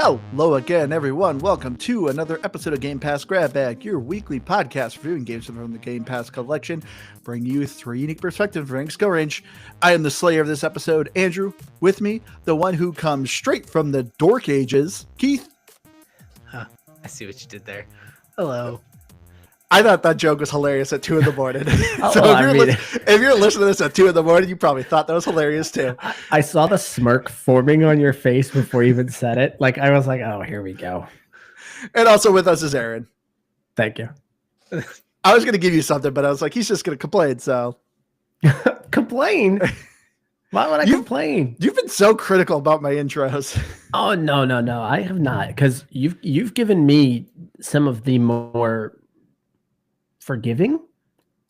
Hello again, everyone. Welcome to another episode of Game Pass Grab Bag, your weekly podcast reviewing games from the Game Pass collection, bringing you three unique perspectives from skill range. I am the slayer of this episode, Andrew. With me, the one who comes straight from the dork ages, Keith. Huh, I see what you did there. Hello. I thought that joke was hilarious at 2 in the morning. So well, if you're listening to this at 2 in the morning, you probably thought that was hilarious too. I saw the smirk forming on your face before you even said it. Like, I was like, oh, here we go. And also with us is Aaron. Thank you. I was going to give you something, but I was like, he's just going to complain. So complain? Why would I complain? You've been so critical about my intros. Oh, no. I have not. Because you've given me some of the more forgiving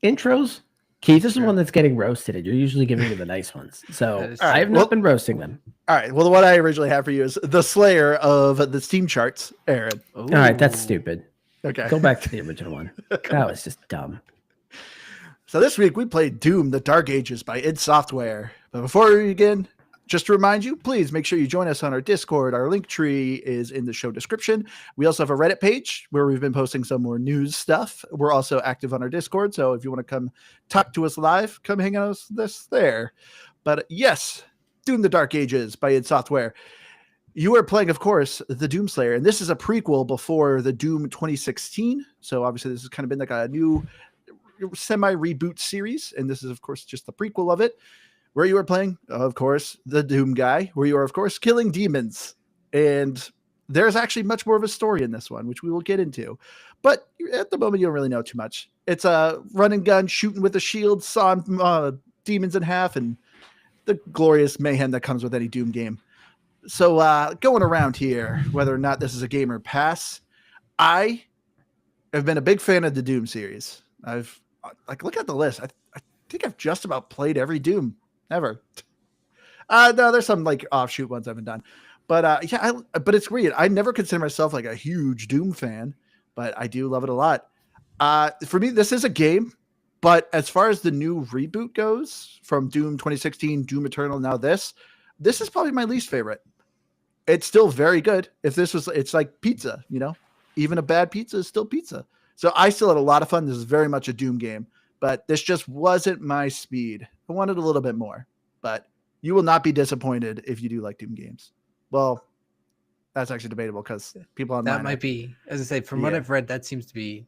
intros. Keith is the one that's getting roasted, and you're usually giving me the nice ones. So I have not been roasting them. All right. Well, what I originally have for you is the slayer of the Steam charts, Aaron. Ooh. All right. That's stupid. Okay. Go back to the original one. That was just dumb. So this week we played Doom, The Dark Ages by id Software. But before we begin, just to remind you, please make sure you join us on our Discord. Our link tree is in the show description. We also have a Reddit page where we've been posting some more news stuff. We're also active on our Discord, so if you want to come talk to us live, come hang out with us there. But yes, Doom, The Dark Ages by id Software. You are playing, of course, the Doomslayer, and this is a prequel before the Doom 2016. So obviously this has kind of been like a new semi-reboot series, and this is, of course, just the prequel of it. Where you are playing, of course, the Doom guy, where you are, of course, killing demons. And there's actually much more of a story in this one, which we will get into. But at the moment, you don't really know too much. It's a run and gun, shooting with a shield, sawing demons in half, and the glorious mayhem that comes with any Doom game. So going around here, whether or not this is a game or pass, I have been a big fan of the Doom series. Look at the list. I think I've just about played every Doom. Never. No, there's some like offshoot ones I haven't done, but but it's weird. I never consider myself like a huge Doom fan, but I do love it a lot. For me, this is a game, but as far as the new reboot goes, from Doom 2016, Doom Eternal, now this is probably my least favorite. It's still very good. It's like pizza, even a bad pizza is still pizza. So I still had a lot of fun. This is very much a Doom game. But this just wasn't my speed. I wanted a little bit more. But you will not be disappointed if you do like Doom games. Well, that's actually debatable because people online... That might be, as I say, from what I've read, that seems to be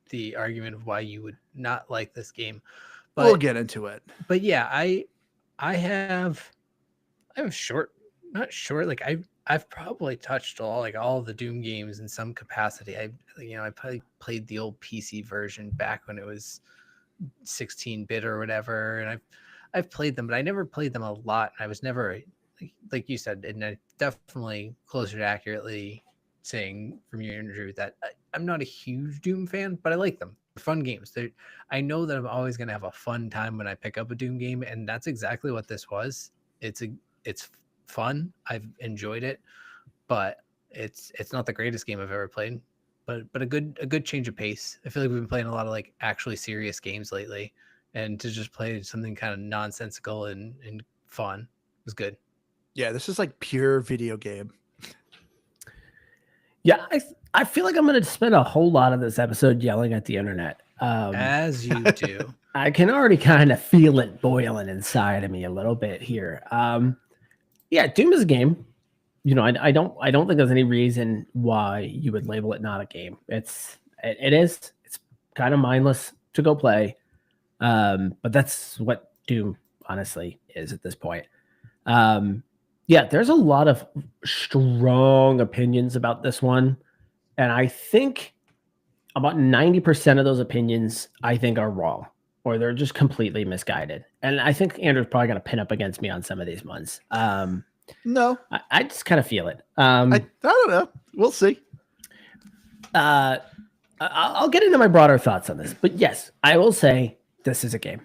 the argument of why you would not like this game. But we'll get into it. But yeah, I have short, not short, like I've probably touched all of the Doom games in some capacity. I probably played the old PC version back when it was 16-bit or whatever, and I've played them, but I never played them a lot. I was never like you said, and I definitely closer to accurately saying from your interview that I'm not a huge Doom fan, but I like them. They're fun games. I know that I'm always going to have a fun time when I pick up a Doom game, and that's exactly what this was. It's fun. I've enjoyed it, but it's not the greatest game I've ever played. But a good change of pace. I feel like we've been playing a lot of like actually serious games lately, and to just play something kind of nonsensical and fun was good. Yeah, this is like pure video game. Yeah, I feel like I'm going to spend a whole lot of this episode yelling at the internet. As you do. I can already kind of feel it boiling inside of me a little bit here. Yeah, Doom is a game. I don't think there's any reason why you would label it not a game. It's kind of mindless to go play. But that's what Doom honestly is at this point. Yeah, there's a lot of strong opinions about this one. And I think about 90% of those opinions I think are wrong, or they're just completely misguided. And I think Andrew's probably going to pin up against me on some of these ones. No, I just kind of feel it. I don't know. We'll see. I'll get into my broader thoughts on this, but yes, I will say this is a game.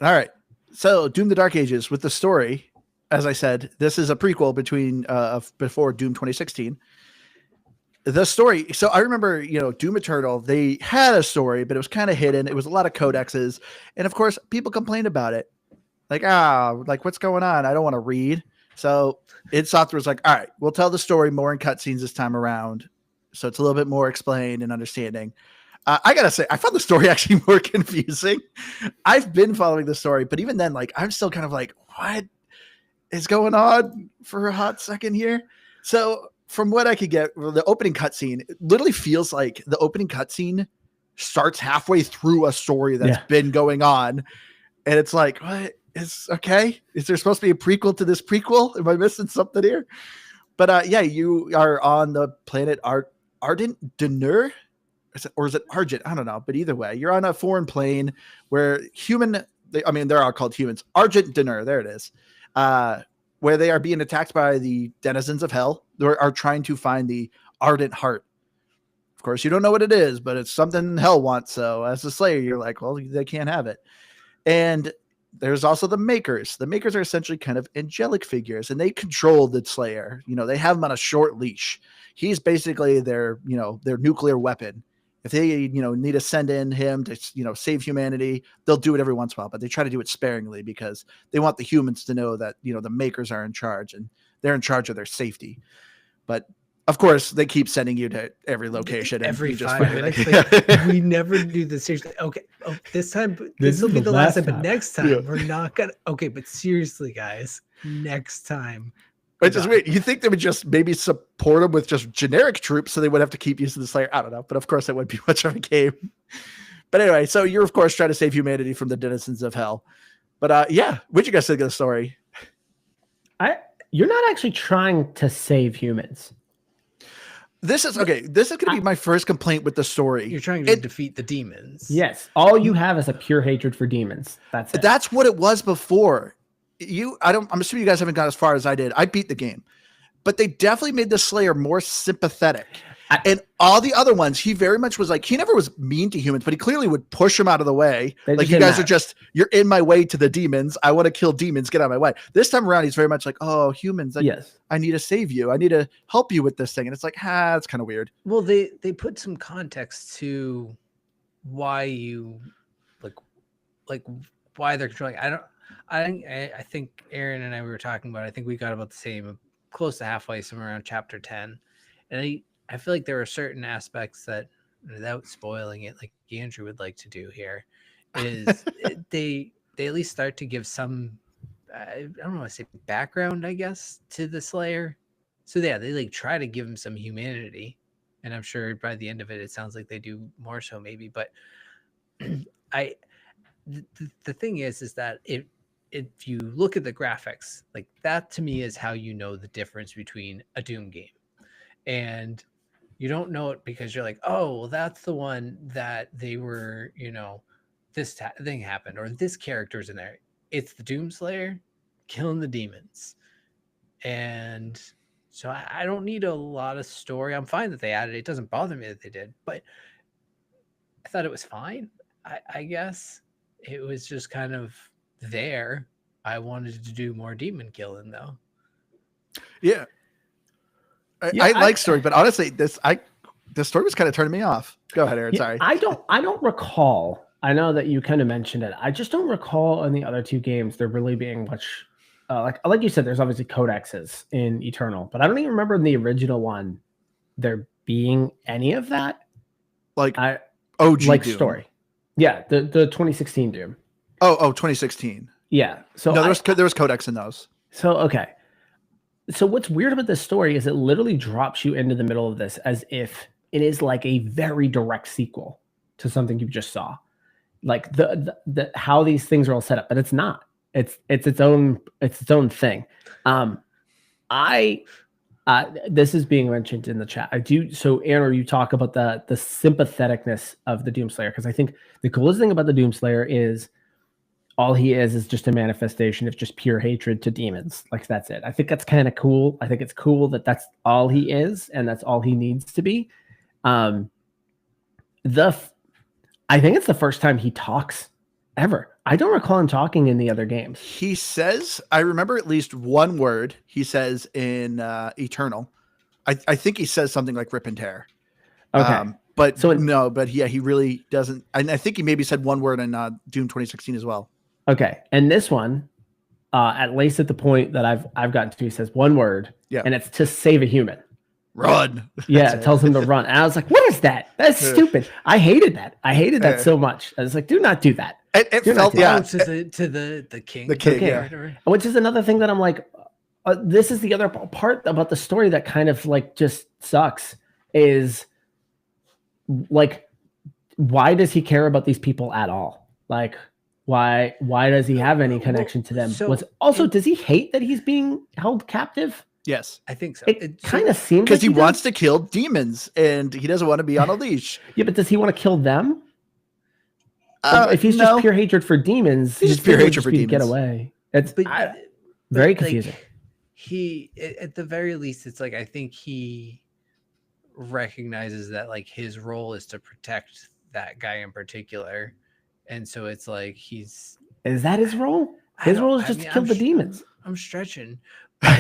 All right. So Doom, The Dark Ages, with the story, as I said, this is a prequel before Doom 2016. The story. So I remember, Doom Eternal, they had a story, but it was kind of hidden. It was a lot of codexes. And of course, people complained about it. Like, what's going on? I don't want to read. So id Software was like, all right, we'll tell the story more in cutscenes this time around. So it's a little bit more explained and understanding. I gotta say, I found the story actually more confusing. I've been following the story, but even then, like, I'm still kind of like, what is going on for a hot second here? So from what I could get, the opening cutscene literally feels like the opening cutscene starts halfway through a story that's been going on. And it's like, what is okay? Is there supposed to be a prequel to this prequel? Am I missing something here? But yeah, you are on the planet Ardent Denur. Or is it Argent? I don't know. But either way, you're on a foreign plane where they're all called humans. Argent Denur, there it is. Where they are being attacked by the denizens of hell. They are trying to find the Ardent Heart. Of course, you don't know what it is, but it's something hell wants. So as a Slayer, you're like, well, they can't have it. And there's also the Makers. The Makers are essentially kind of angelic figures, and they control the Slayer. They have him on a short leash. He's basically their nuclear weapon. If they, need to send in him to, save humanity, they'll do it every once in a while, but they try to do it sparingly because they want the humans to know that, the Makers are in charge and they're in charge of their safety. But of course, they keep sending you to every location. Every 5 minutes. Like, we never do this seriously. Okay. Oh, this time, this will be the last time, but next time we're not going to. Okay. But seriously, guys, next time. It's just weird. You think they would just maybe support them with just generic troops so they would have to keep using the Slayer? I don't know. But of course, it wouldn't be much of a game. But anyway, so you're, of course, trying to save humanity from the denizens of hell. But yeah, what'd you guys think of the story? You're not actually trying to save humans. This is going to be my first complaint with the story. You're trying to defeat the demons. Yes. All you have is a pure hatred for demons. That's it. That's what it was before. I'm assuming you guys haven't got as far as I did. I beat the game, but they definitely made the Slayer more sympathetic. And all the other ones, he very much was like, he never was mean to humans, but he clearly would push them out of the way. Like, you guys are you're in my way to the demons. I want to kill demons. Get out of my way. This time around, he's very much like, oh, humans. I need to save you. I need to help you with this thing. And it's like, it's kind of weird. Well, they put some context to why you like why they're controlling. I think Aaron and I were talking about, I think we got about the same, close to halfway, somewhere around chapter 10. And I feel like there are certain aspects that, without spoiling it, like Andrew would like to do here, is they at least start to give some, I don't want to say background, I guess, to the Slayer. So yeah, they like try to give him some humanity. And I'm sure by the end of it, it sounds like they do more so maybe. But the thing is that if you look at the graphics, like that to me is how you know the difference between a Doom game. And you don't know it because you're like, oh, well, that's the one that they were, this thing happened, or this character's in there. It's the Doom Slayer killing the demons. And so I don't need a lot of story. I'm fine that they added it. It doesn't bother me that they did, but I thought it was fine. I guess it was just kind of there. I wanted to do more demon killing though. Yeah. I like story, but honestly, the story was kind of turning me off. Go ahead, Aaron. Sorry. I don't recall. I know that you kind of mentioned it. I just don't recall in the other two games there really being much. Like you said, there's obviously codexes in Eternal, but I don't even remember in the original one there being any of that. Like OG like Doom. Story. Yeah, the 2016 Doom. Oh, 2016. Yeah. So no, there was codex in those. So okay. So what's weird about this story is it literally drops you into the middle of this as if it is like a very direct sequel to something you just saw. Like the how these things are all set up, but it's not. It's its own thing. This is being mentioned in the chat. I do. So Aaron, you talk about the sympatheticness of the Doomslayer, because I think the coolest thing about the Doomslayer is all he is just a manifestation of just pure hatred to demons. Like, that's it. I think that's kind of cool. I think it's cool that that's all he is and that's all he needs to be. I think it's the first time he talks ever. I don't recall him talking in the other games. He says, I remember at least one word he says in Eternal. I think he says something like rip and tear. Okay. But he really doesn't. And I think he maybe said one word in Doom 2016 as well. Okay. And this one, at least at the point that I've gotten to, he says one word, Yeah. and it's to save a human. Run. Yeah, That's it tells him to run. And I was like, what is that? That's Yeah. stupid. I hated that. I hated that Yeah. so much. I was like, do not do that. It You're felt not yeah. Oh, to the king. The king, yeah. Which is another thing that I'm like, this is the other part about the story that kind of like just sucks is like, why does he care about these people at all? Like, why does he have any connection to them? So does he hate that he's being held captive? Yes. I think so. It kind of seems Because like he does. wants to kill demons and he doesn't want to be on a leash. Yeah, but does he want to kill them? If he's no. just pure hatred for demons, He's his just pure thing would hatred for be to get demons. away. It's But, very like, confusing. he at the very least, it's like I think he recognizes that like his role is to protect that guy in particular, and so it's like he's Is that his role? His role is just to kill the demons. I'm stretching, but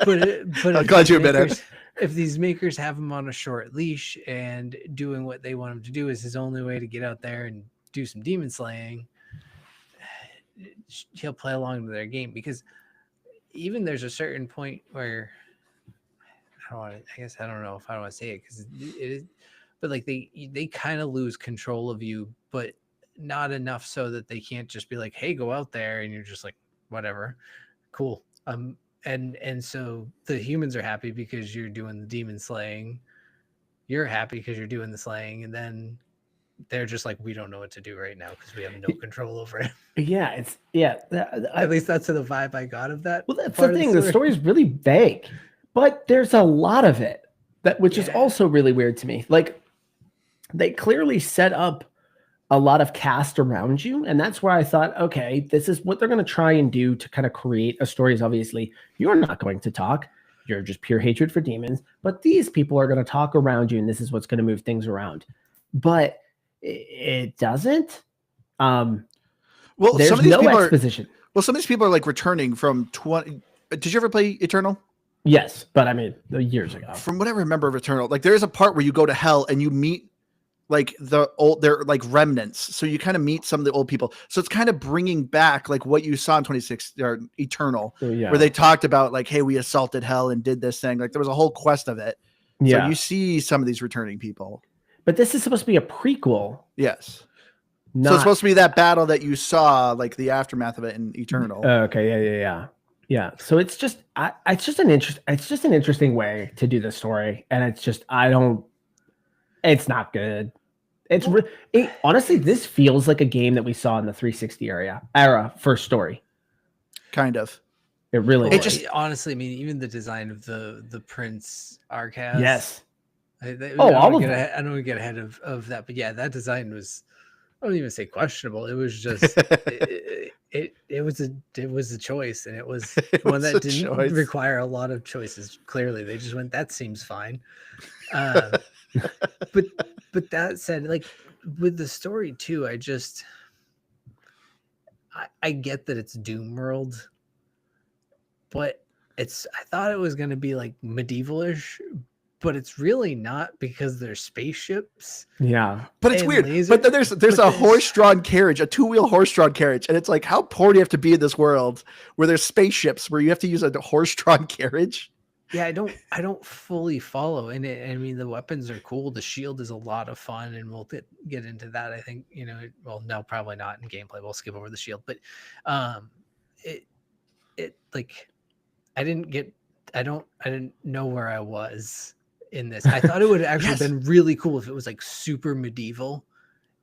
I'm if glad these you admit it. makers- If these makers have him on a short leash and doing what they want him to do is his only way to get out there and do some demon slaying, he'll play along to their game, because even there's a certain point where I don't know if I want to say it because it is, but like they kind of lose control of you, but not enough so that they can't just be like, hey, go out there, and you're just like, whatever, cool. And so the humans are happy because you're doing the demon slaying. You're happy because you're doing the slaying, and then they're just like, we don't know what to do right now because we have no control over it. Yeah, At least that's the vibe I got of that. Well, that's part the of thing. The story is really vague, but there's a lot of it which is Yeah. also really weird to me. Like, they clearly set up a lot of cast around you, and that's where I thought, okay, this is what they're going to try and do to kind of create a story. Is obviously you're not going to talk. You're just pure hatred for demons, but these people are going to talk around you, and this is what's going to move things around. But it doesn't. Well, There's some of these no people exposition. some of these people are like returning from 20. Did you ever play Eternal? Yes, but I mean, years ago. From what I remember of Eternal, like there's a part where you go to hell and you meet like they're like remnants. So you kind of meet some of the old people. So it's kind of bringing back like what you saw in 26 or Eternal, Yeah. where they talked about like, hey, we assaulted hell and did this thing. Like there was a whole quest of it. Yeah. So you see some of these returning people. But this is supposed to be a prequel. Yes. Not, So it's supposed to be that battle that you saw, like the aftermath of it in Eternal. Okay. Yeah. So it's just, it's just an interesting way to do the story, and it's just, it's not good. Honestly, this feels like a game that we saw in the 360 era for story. Kind of. It really. It was. just honestly, I mean, even the design of the Prince arc has. Yes. I don't all of get them. ahead, I don't want to get ahead of that, but yeah, that design was, I don't even say questionable. It was just it was a choice, and it was one that didn't require a lot of choices. Clearly, they just went, that seems fine. But that said, like with the story too, I get that it's Doom World, but I thought it was going to be like medievalish, but it's really not, because there's spaceships. Yeah. But it's and weird. lasers, But then there's a horse-drawn carriage, a two-wheel horse-drawn carriage, and it's like, how poor do you have to be in this world where there's spaceships where you have to use a horse-drawn carriage? Yeah, I don't fully follow. And I mean, the weapons are cool. The shield is a lot of fun, and we'll get into that. I think, well, no, probably not in gameplay. We'll skip over the shield, but it like I didn't know where I was in this. I thought it would have actually Yes. been really cool if it was like super medieval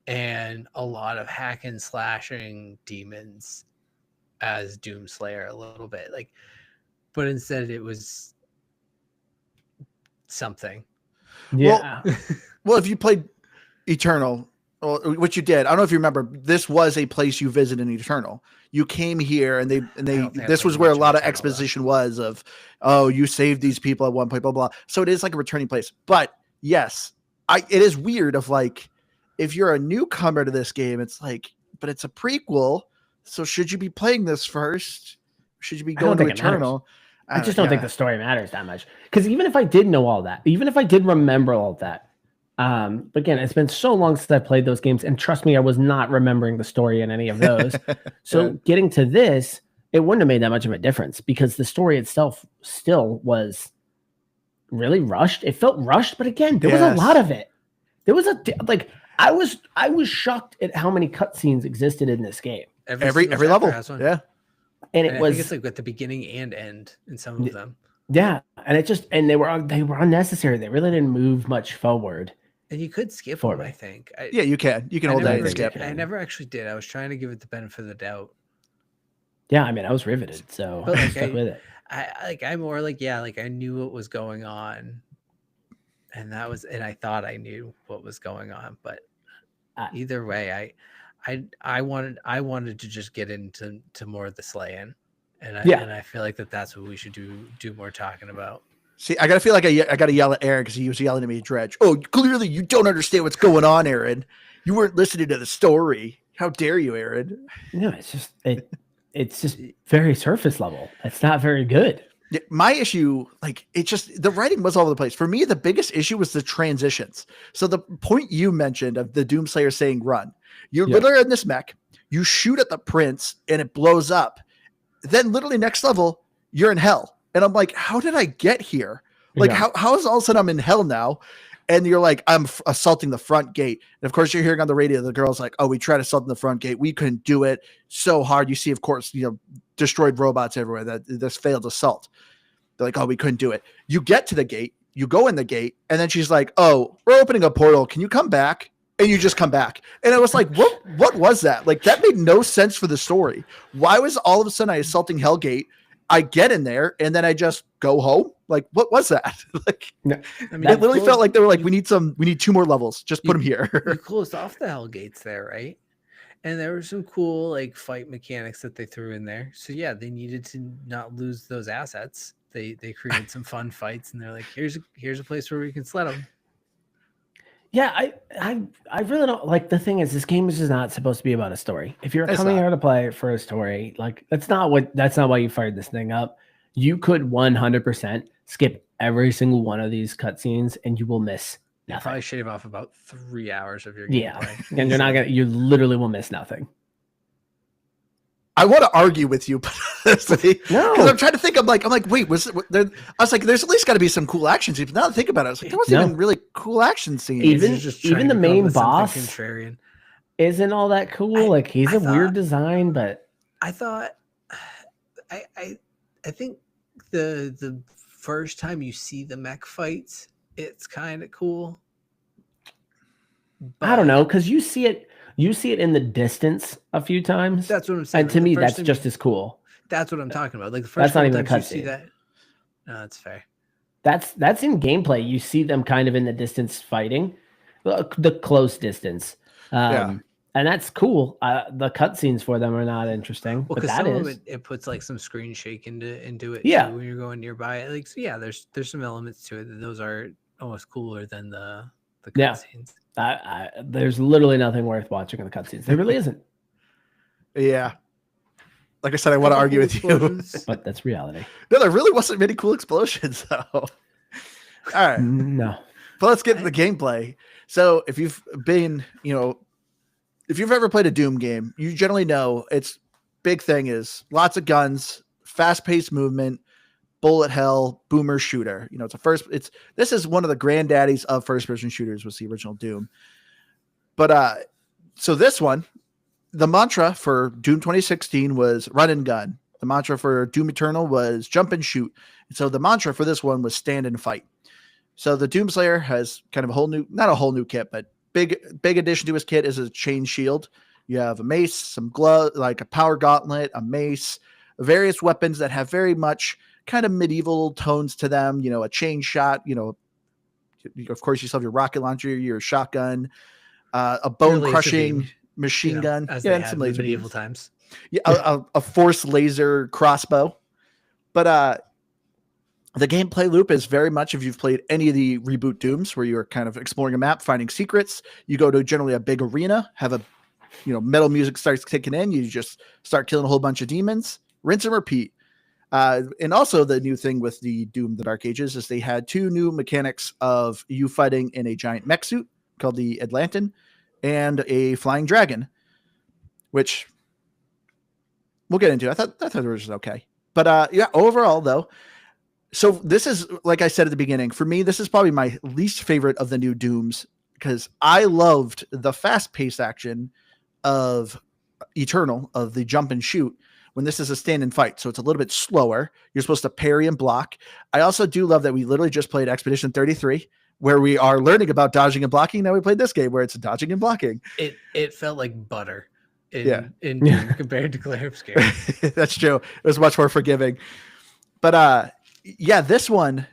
and a lot of hack and slashing demons as Doomslayer a little bit, like, but instead it was something. Yeah. Well, if you played Eternal, which you did, I don't know if you remember, this was a place you visited in Eternal. You came here, and don't think I this was played where a much of lot of Eternal, though. exposition was of, oh, you saved these people at one point, blah blah. So it is like a returning place. But yes, it is weird of like, if you're a newcomer to this game, it's like, but it's a prequel, so should you be playing this first? Should you be I don't going to think it matters. Eternal? I just don't think the story matters that much. Because even if I did know all that, even if I did remember all that, But again, it's been so long since I played those games, and trust me, I was not remembering the story in any of those. So getting to this, it wouldn't have made that much of a difference because the story itself still was really rushed. It felt rushed, but again, there was a lot of it. There was I was shocked at how many cutscenes existed in this game. Every level, yeah. And it was I think it's like at the beginning and end in some of them. Yeah, and they were unnecessary. They really didn't move much forward. And you could skip them, I think. You can hold that and skip. I never actually did. I was trying to give it the benefit of the doubt. Yeah, I mean, I was riveted, so I stuck with it. I'm more like, I knew what was going on, and I thought I knew what was going on, but either way, I wanted to just get into more of the slaying, and I feel like that's what we should do more talking about. See, I gotta feel like I gotta yell at Aaron because he was yelling at me, Dredge. Oh, clearly you don't understand what's going on, Aaron. You weren't listening to the story. How dare you, Aaron? No, it's just very surface level. It's not very good. Yeah, my issue, the writing was all over the place. For me, the biggest issue was the transitions. So the point you mentioned of the Doomslayer saying run, you're literally in this mech, you shoot at the prince and it blows up. Then literally next level, you're in hell. And I'm like, how did I get here? How is all of a sudden I'm in hell now? And you're like, I'm assaulting the front gate. And of course, you're hearing on the radio, the girl's like, oh, we tried assaulting the front gate. We couldn't do it. So hard. You see, of course, destroyed robots everywhere. That this failed assault. They're like, oh, we couldn't do it. You get to the gate. You go in the gate. And then she's like, oh, we're opening a portal. Can you come back? And you just come back. And I was like, what was that? Like, that made no sense for the story. Why was all of a sudden I assaulting Hellgate? I get in there and then I just go home. Like, what was that? It literally felt like they were like, we need 2 more levels. Just put them here. You closed off the Hellgates there, right? And there were some cool fight mechanics that they threw in there. So yeah, they needed to not lose those assets. They created some fun fights, and they're like, here's a place where we can sled them. Yeah, I really don't like. The thing is, this game is just not supposed to be about a story. If you're coming here to play for a story, that's not why you fired this thing up. You could 100% skip every single one of these cutscenes, and you will miss nothing. You probably shave off about 3 hours of your gameplay. And you literally will miss nothing. I want to argue with you, but honestly, because I'm trying to think. I'm like, wait, was it there? I was like, there's at least got to be some cool action scenes. But now that I think about it, I was like, there wasn't even really cool action scenes. Even the main boss isn't all that cool. He's a weird design, but I thought, I think the first time you see the mech fights, it's kind of cool. But I don't know, because you see it in the distance a few times. That's what I'm saying. And to me, that's just as cool. That's what I'm talking about. Like the first time you see that. No, that's fair. That's in gameplay. You see them kind of in the distance fighting, the close distance. And that's cool. The cutscenes for them are not interesting. Well, because some of it puts some screen shake into it too when you're going nearby. There's some elements to it that those are almost cooler than the cutscenes. There's literally nothing worth watching in the cutscenes. There really isn't. Yeah. Like I said, I want to argue with you. But that's reality. No, there really wasn't many cool explosions, though. All right. No. But let's get to the gameplay. So if you've been, if you've ever played a Doom game, you generally know its big thing is lots of guns, fast-paced movement, bullet hell, boomer shooter. This is one of the granddaddies of first-person shooters was the original Doom. But so this one, the mantra for Doom 2016 was run and gun. The mantra for Doom Eternal was jump and shoot. And so the mantra for this one was stand and fight. So the Doomslayer has kind of not a whole new kit, but big addition to his kit is a chain shield. You have a mace, some glove, like a power gauntlet, a mace, various weapons that have very much kind of medieval tones to them. A chain shot, of course you still have your rocket launcher, your shotgun, a bone crushing machine gun. As they had in medieval times. Yeah. A force laser crossbow. But, the gameplay loop is very much, if you've played any of the reboot Dooms where you're kind of exploring a map, finding secrets, you go to generally a big arena, have metal music starts kicking in. You just start killing a whole bunch of demons, rinse and repeat. And also the new thing with the Doom the Dark Ages is they had 2 new mechanics of you fighting in a giant mech suit called the Atlantan and a flying dragon, which we'll get into. I thought it was okay. But yeah, overall though, so this is, like I said at the beginning, for me, this is probably my least favorite of the new Dooms because I loved the fast-paced action of Eternal, of the jump and shoot, when this is a stand and fight. So it's a little bit slower. You're supposed to parry and block. I also do love that we literally just played Expedition 33, where we are learning about dodging and blocking. Now we played this game where it's dodging and blocking. It felt like butter Yeah. in Doom compared to Clair Obscur. That's true. It was much more forgiving. But yeah, this one,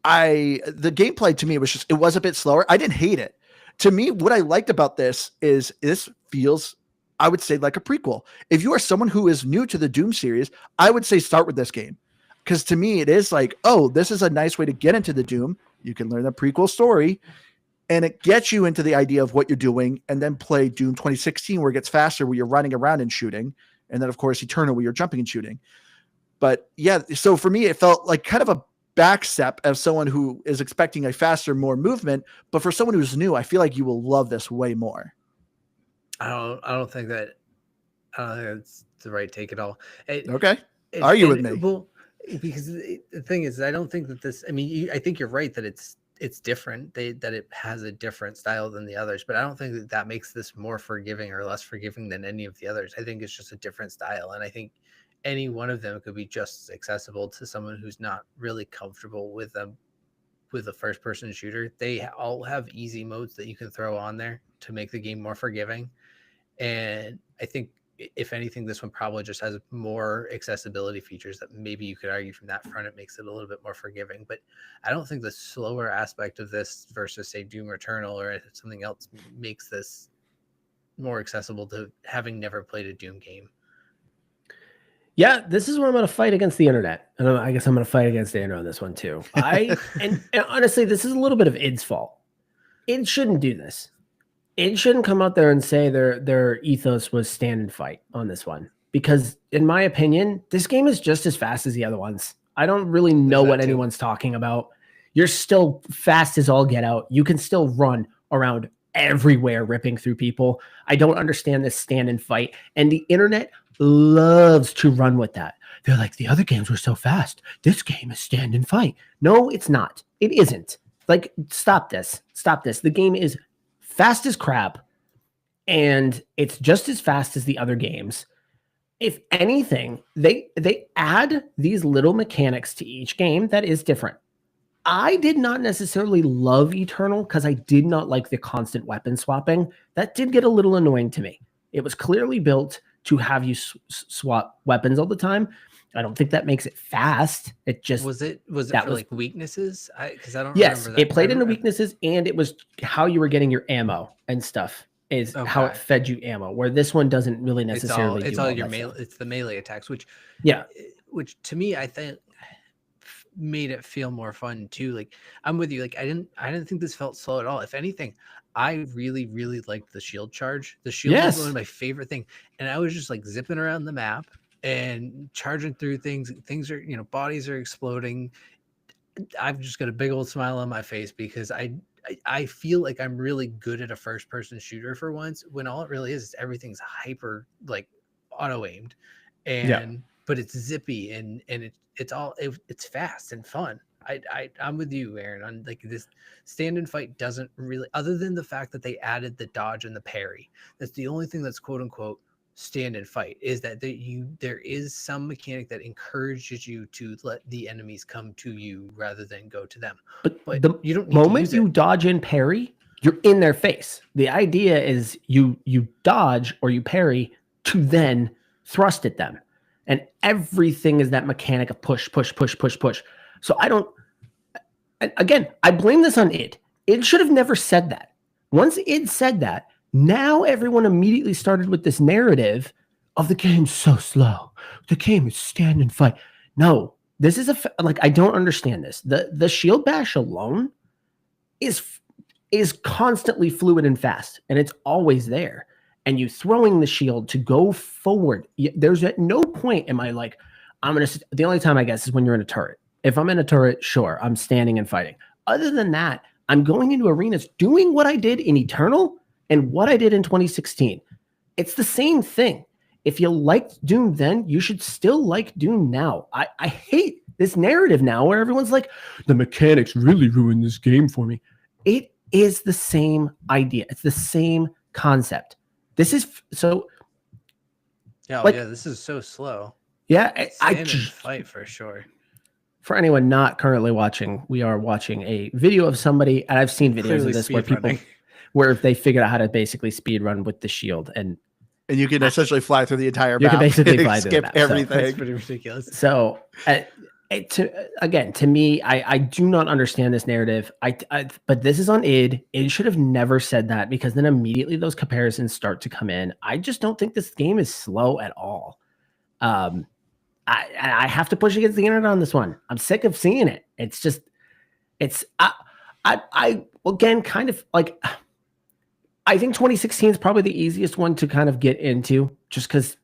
the gameplay to me was it was a bit slower. I didn't hate it. To me, what I liked about this is this feels, I would say, like a prequel. If you are someone who is new to the Doom series, I would say start with this game. Because to me, it is like, oh, this is a nice way to get into the Doom. You can learn the prequel story, and it gets you into the idea of what you're doing, and then play Doom 2016, where it gets faster, where you're running around and shooting. And then, of course, Eternal, where you're jumping and shooting. But yeah, so for me, it felt like kind of a back step as someone who is expecting a faster, more movement. But for someone who's new, I feel like you will love this way more. I don't think that's the right take at all. Okay. Argue with me. Well, because the thing is, I don't think that this, I mean, I think you're right that it's different, that it has a different style than the others, but I don't think that makes this more forgiving or less forgiving than any of the others. I think it's just a different style. And I think any one of them could be just as accessible to someone who's not really comfortable with a first person shooter. They all have easy modes that you can throw on there to make the game more forgiving. And I think if anything, this one probably just has more accessibility features that maybe you could argue from that front, it makes it a little bit more forgiving. But I don't think the slower aspect of this versus, say, Doom Eternal or something else makes this more accessible to having never played a Doom game. Yeah, this is where I'm going to fight against the internet. And I guess I'm going to fight against Andrew on this one too. And honestly, this is a little bit of id's fault. Id shouldn't do this. Id shouldn't come out there and say their ethos was stand and fight on this one. Because in my opinion, this game is just as fast as the other ones. I don't really know what anyone's talking about. You're still fast as all get out. You can still run around everywhere, ripping through people. I don't understand this stand and fight. And the internet loves to run with that. They're like, the other games were so fast. This game is stand and fight. No, it's not. It isn't. Like, stop this. Stop this. The game is fast as crap, and it's just as fast as the other games. If anything, they add these little mechanics to each game that is different. I did not necessarily love Eternal because I did not like the constant weapon swapping. That did get a little annoying to me. It was clearly built to have you swap weapons all the time. I don't think that makes it fast. It just was it for like weaknesses? Because I don't. Yes, remember that. It played into weaknesses, and it was how you were getting your ammo and stuff. Is how it fed you ammo. Where this one doesn't really necessarily. It's all your melee. It's the melee attacks, which to me I think made it feel more fun too. Like, I'm with you. Like, I didn't think this felt slow at all. If anything, I really, really liked the shield charge. The shield was one of my favorite things, and I was just like zipping around the map and charging through things. Things are, bodies are exploding. I've just got a big old smile on my face because I feel like I'm really good at a first person shooter for once, when all it really is everything's hyper like auto aimed, but it's zippy and it's fast and fun. I'm with you, Aaron, on like this stand and fight doesn't really, other than the fact that they added the dodge and the parry. That's the only thing that's quote unquote stand and fight, is that there is some mechanic that encourages you to let the enemies come to you rather than go to them. But the you don't need moment to use you it. dodge and parry, you're in their face. The idea is you dodge or you parry to then thrust at them. And everything is that mechanic of push. So I blame this on id. Id should have never said that. Once id said that, now everyone immediately started with this narrative of the game's so slow. The game is stand and fight. No, this is I don't understand this. The shield bash alone is constantly fluid and fast, and it's always there. And you throwing the shield to go forward. There's at no point am I like, the only time I guess is when you're in a turret. If I'm in a turret, sure, I'm standing and fighting. Other than that, I'm going into arenas doing what I did in Eternal and what I did in 2016. It's the same thing. If you liked Doom then, you should still like Doom now. I hate this narrative now where everyone's like, the mechanics really ruined this game for me. It is the same idea. It's the same concept. This is so. Yeah, like, yeah, this is so slow. Yeah, Stand and fight for sure. For anyone not currently watching, we are watching a video of somebody, and I've seen videos Clearly of this speed where they figured out how to basically speed run with the shield, and you can essentially fly through the entire map. You can basically fly through the skip map, everything. That's pretty ridiculous. So, to me, I do not understand this narrative. But this is on id. It should have never said that, because then immediately those comparisons start to come in. I just don't think this game is slow at all. I have to push against the internet on this one. I'm sick of seeing it. It's just, I again, kind of like, I think 2016 is probably the easiest one to kind of get into, just because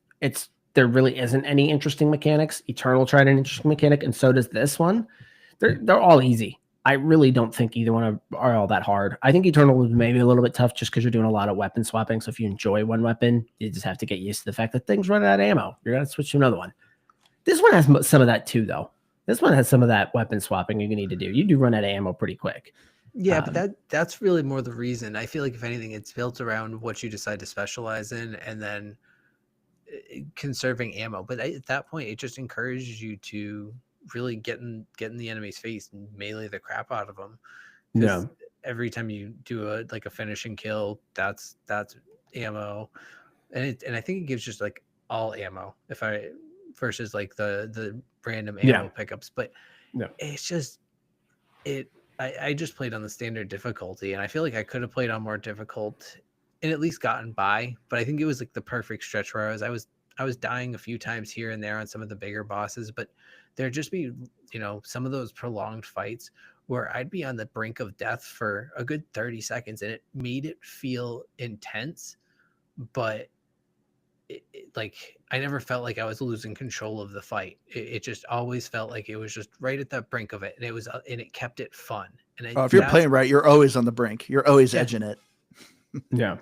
there really isn't any interesting mechanics. Eternal tried an interesting mechanic, and so does this one. They're all easy. I really don't think either one are all that hard. I think Eternal was maybe a little bit tough just because you're doing a lot of weapon swapping. So if you enjoy one weapon, you just have to get used to the fact that things run out of ammo. You're going to switch to another one. This one has some of that too, though. This one has some of that weapon swapping you need to do. You do run out of ammo pretty quick. Yeah, but that's really more the reason. I feel like, if anything, it's built around what you decide to specialize in, and then conserving ammo. But at that point, it just encourages you to really get in the enemy's face and melee the crap out of them. Yeah. Every time you do a finishing kill, that's ammo, and I think it gives just like all ammo versus like the random ammo pickups. But it's just I just played on the standard difficulty, and I feel like I could have played on more difficult and at least gotten by. But I think it was like the perfect stretch where I was dying a few times here and there on some of the bigger bosses, but there'd just be, some of those prolonged fights where I'd be on the brink of death for a good 30 seconds, and it made it feel intense, but I never felt like I was losing control of the fight. It just always felt like it was just right at the brink of it, and it kept it fun. And if you're playing right, you're always on the brink. You're always edging it. Yeah.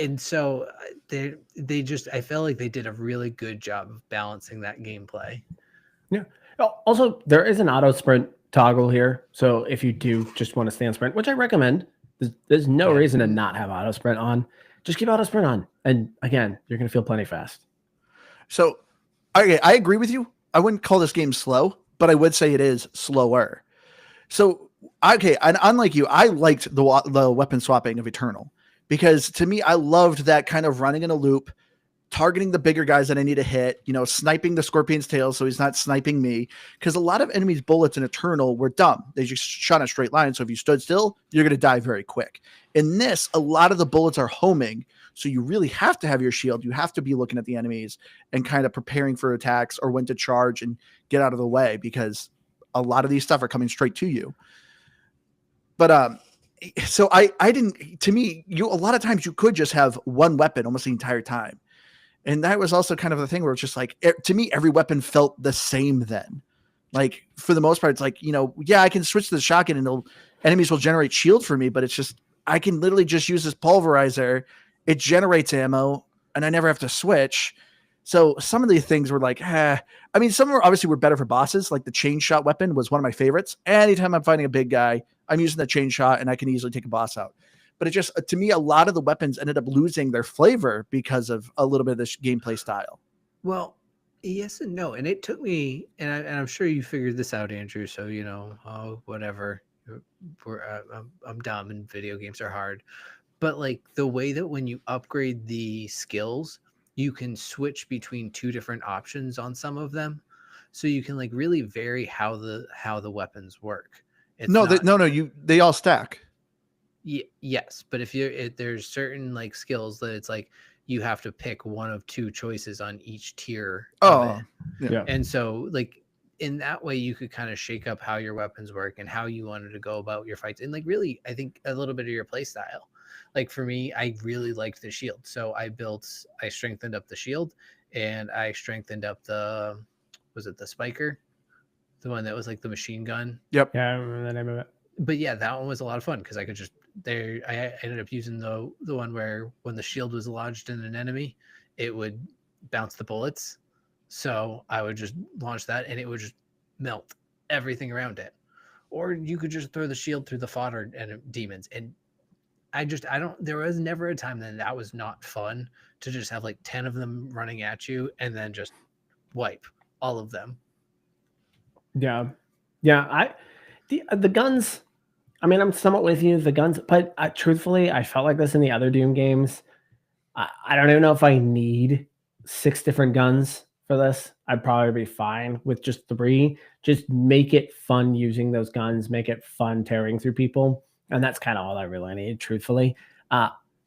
And so they just, I felt like they did a really good job of balancing that gameplay. Yeah. Also, there is an auto sprint toggle here. So if you do just want to stand sprint, which I recommend, there's no reason to not have auto sprint on. Just keep auto sprint on. And again, you're going to feel plenty fast. So I agree with you. I wouldn't call this game slow, but I would say it is slower. So, and unlike you, I liked the weapon swapping of Eternal, because to me, I loved that kind of running in a loop, targeting the bigger guys that I need to hit, sniping the Scorpion's tail so he's not sniping me. Because a lot of enemies' bullets in Eternal were dumb. They just shot in a straight line. So if you stood still, you're going to die very quick. In this, a lot of the bullets are homing. So you really have to have your shield. You have to be looking at the enemies and kind of preparing for attacks or when to charge and get out of the way, because a lot of these stuff are coming straight to you. But so I didn't, to me, a lot of times you could just have one weapon almost the entire time. And that was also kind of the thing where it's just like, to me, every weapon felt the same then. Like, for the most part, it's like, I can switch to the shotgun and enemies will generate shield for me, but it's just, I can literally just use this pulverizer. It generates ammo and I never have to switch. So some of these things were like, some were better for bosses. Like the chain shot weapon was one of my favorites. Anytime I'm fighting a big guy, I'm using the chain shot and I can easily take a boss out. But it just, to me, a lot of the weapons ended up losing their flavor because of a little bit of this gameplay style. Well, yes and no. And it took me, and I'm sure you figured this out, Andrew. So, whatever. I'm dumb and video games are hard. But like the way that when you upgrade the skills, you can switch between two different options on some of them. So you can like really vary how the weapons work. They all stack. Yes, but if there's certain like skills that it's like you have to pick one of two choices on each tier. Oh, yeah. And so like in that way you could kind of shake up how your weapons work and how you wanted to go about your fights, and like really I think a little bit of your play style. Like for me, I really liked the shield, so I strengthened up the shield and I strengthened up the was it the Spiker, the one that was like the machine gun. Yeah, I remember the name of it. But yeah, that one was a lot of fun because I could just there. I ended up using the one where when the shield was lodged in an enemy, it would bounce the bullets. So I would just launch that, and it would just melt everything around it. Or you could just throw the shield through the fodder and demons. And I don't. There was never a time that was not fun to just have like 10 of them running at you and then just wipe all of them. Yeah. The guns. I mean, I'm somewhat with you. The guns, but truthfully, I felt like this in the other Doom games. I don't even know if I need 6 different guns for this. I'd probably be fine with just 3. Just make it fun using those guns. Make it fun tearing through people, and that's kind of all I really need, truthfully.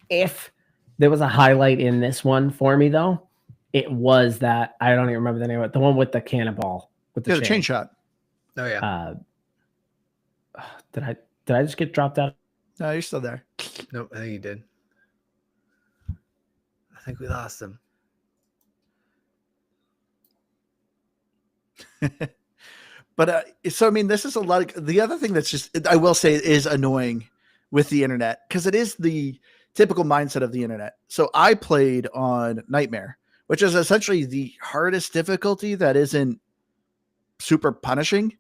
If there was a highlight in this one for me, though, it was that I don't even remember the name of it. The one with the cannonball with the chain shot. Oh yeah. Did I just get dropped out? No, you're still there. Nope, I think you did. I think we lost him. But so I mean, this is a lot of the other thing that's just, I will say, is annoying with the internet, because it is the typical mindset of the internet. So I played on Nightmare, which is essentially the hardest difficulty that isn't super punishing,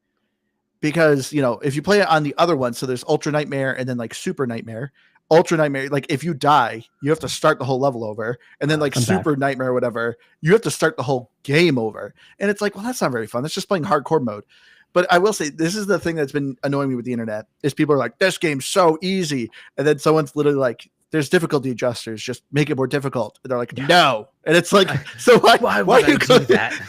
because, you know, if you play it on the other one, so there's Ultra Nightmare and then like Super Nightmare. Ultra Nightmare, like if you die, you have to start the whole level over, and then like Super Nightmare or whatever, you have to start the whole game over. And it's like, well, that's not very fun. That's just playing hardcore mode. But I will say, this is the thing that's been annoying me with the internet, is people are like, this game's so easy. And then someone's literally like, there's difficulty adjusters, just make it more difficult. And they're like, no. And it's like, so why would you I do that?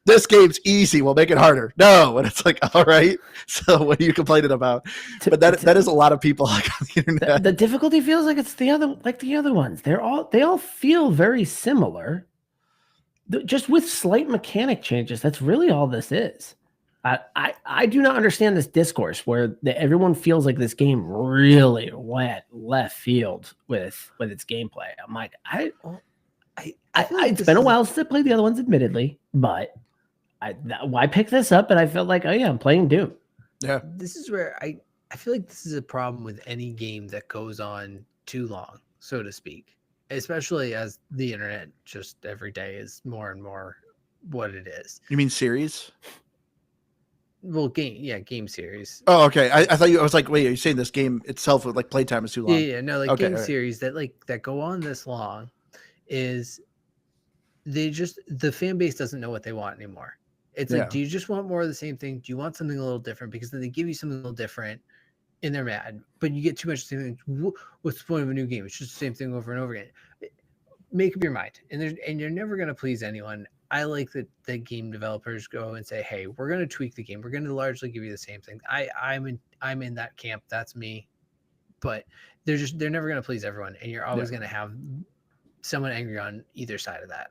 This game's easy, we'll make it harder. No. And it's like, all right. So what are you complaining about? But that is a lot of people like on the internet. The difficulty feels like it's the other ones. They all feel very similar, just with slight mechanic changes. That's really all this is. I do not understand this discourse where everyone feels like this game really went left field with its gameplay. I'm like, it's been a while since I played the other ones, admittedly, but why pick this up? And I felt like, oh yeah, I'm playing Doom. Yeah, this is where I feel like this is a problem with any game that goes on too long, so to speak, especially as the internet just every day is more and more what it is. You mean series? Well, game series. Oh, okay. I thought I was like, wait, are you saying this game itself with like playtime is too long? Yeah, no, like okay, game series that go on this long is the fan base doesn't know what they want anymore. It's like, do you just want more of the same thing? Do you want something a little different? Because then they give you something a little different and they're mad, but you get too much the same thing. What's the point of a new game? It's just the same thing over and over again. Make up your mind. And you're never going to please anyone. I like that the game developers go and say, hey, we're going to tweak the game. We're going to largely give you the same thing. I'm in that camp. That's me. But they're never going to please everyone. And you're always going to have someone angry on either side of that.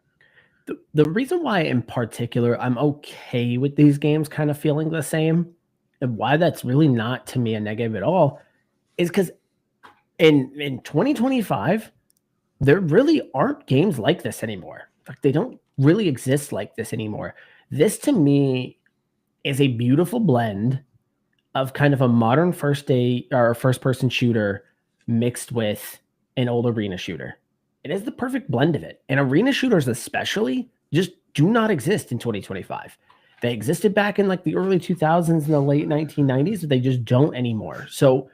The reason why in particular I'm okay with these games kind of feeling the same, and why that's really not to me a negative at all, is because in 2025, there really aren't games like this anymore. Like, they don't really exist like this anymore. This to me is a beautiful blend of kind of a modern first person shooter mixed with an old arena shooter. It is the perfect blend of it. And arena shooters especially just do not exist in 2025. They existed back in like the early 2000s and the late 1990s, but they just don't anymore. So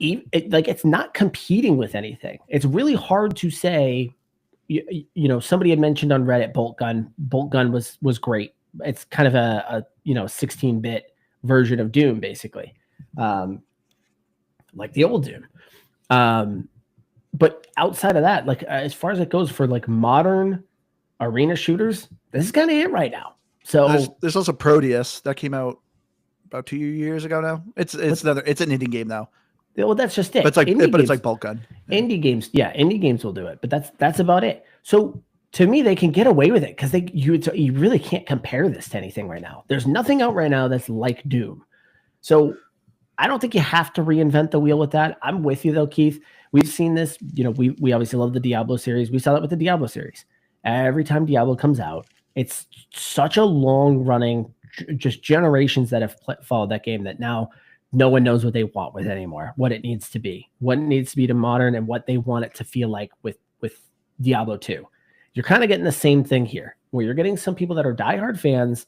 it's not competing with anything. It's really hard to say. You know, somebody had mentioned on Reddit Bolt Gun. Bolt Gun was great. It's kind of a 16-bit version of Doom, basically, like the old Doom. But outside of that, like as far as it goes for like modern arena shooters, this is kind of it right now. So there's also Proteus that came out about 2 years ago now. It's an indie game now. Well, that's just it. But it's like Bolt Gun. Yeah. Indie games will do it, but that's about it. So to me, they can get away with it because you really can't compare this to anything right now. There's nothing out right now that's like Doom. So I don't think you have to reinvent the wheel with that. I'm with you though, Keith. We've seen this. You know, we obviously love the Diablo series. We saw that with the Diablo series. Every time Diablo comes out, It's such a long running, just generations that have followed that game that now no one knows what they want with it anymore, what it needs to be, what it needs to be to modern, and what they want it to feel like with Diablo 2. You're kind of getting the same thing here, where you're getting some people that are diehard fans,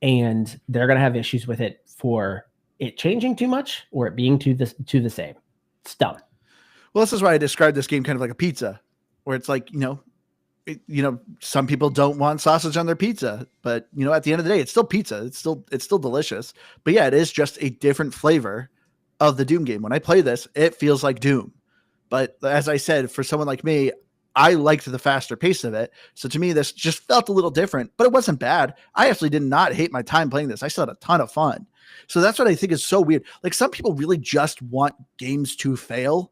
and they're going to have issues with it for it changing too much or it being to the same. It's dumb. Well, this is why I described this game kind of like a pizza, where it's like, some people don't want sausage on their pizza, but at the end of the day, it's still pizza. It's still delicious. But yeah, it is just a different flavor of the Doom game. When I play this, it feels like Doom. But as I said, for someone like me, I liked the faster pace of it. So to me, this just felt a little different, but it wasn't bad. I actually did not hate my time playing this. I still had a ton of fun. So that's what I think is so weird. Like, some people really just want games to fail,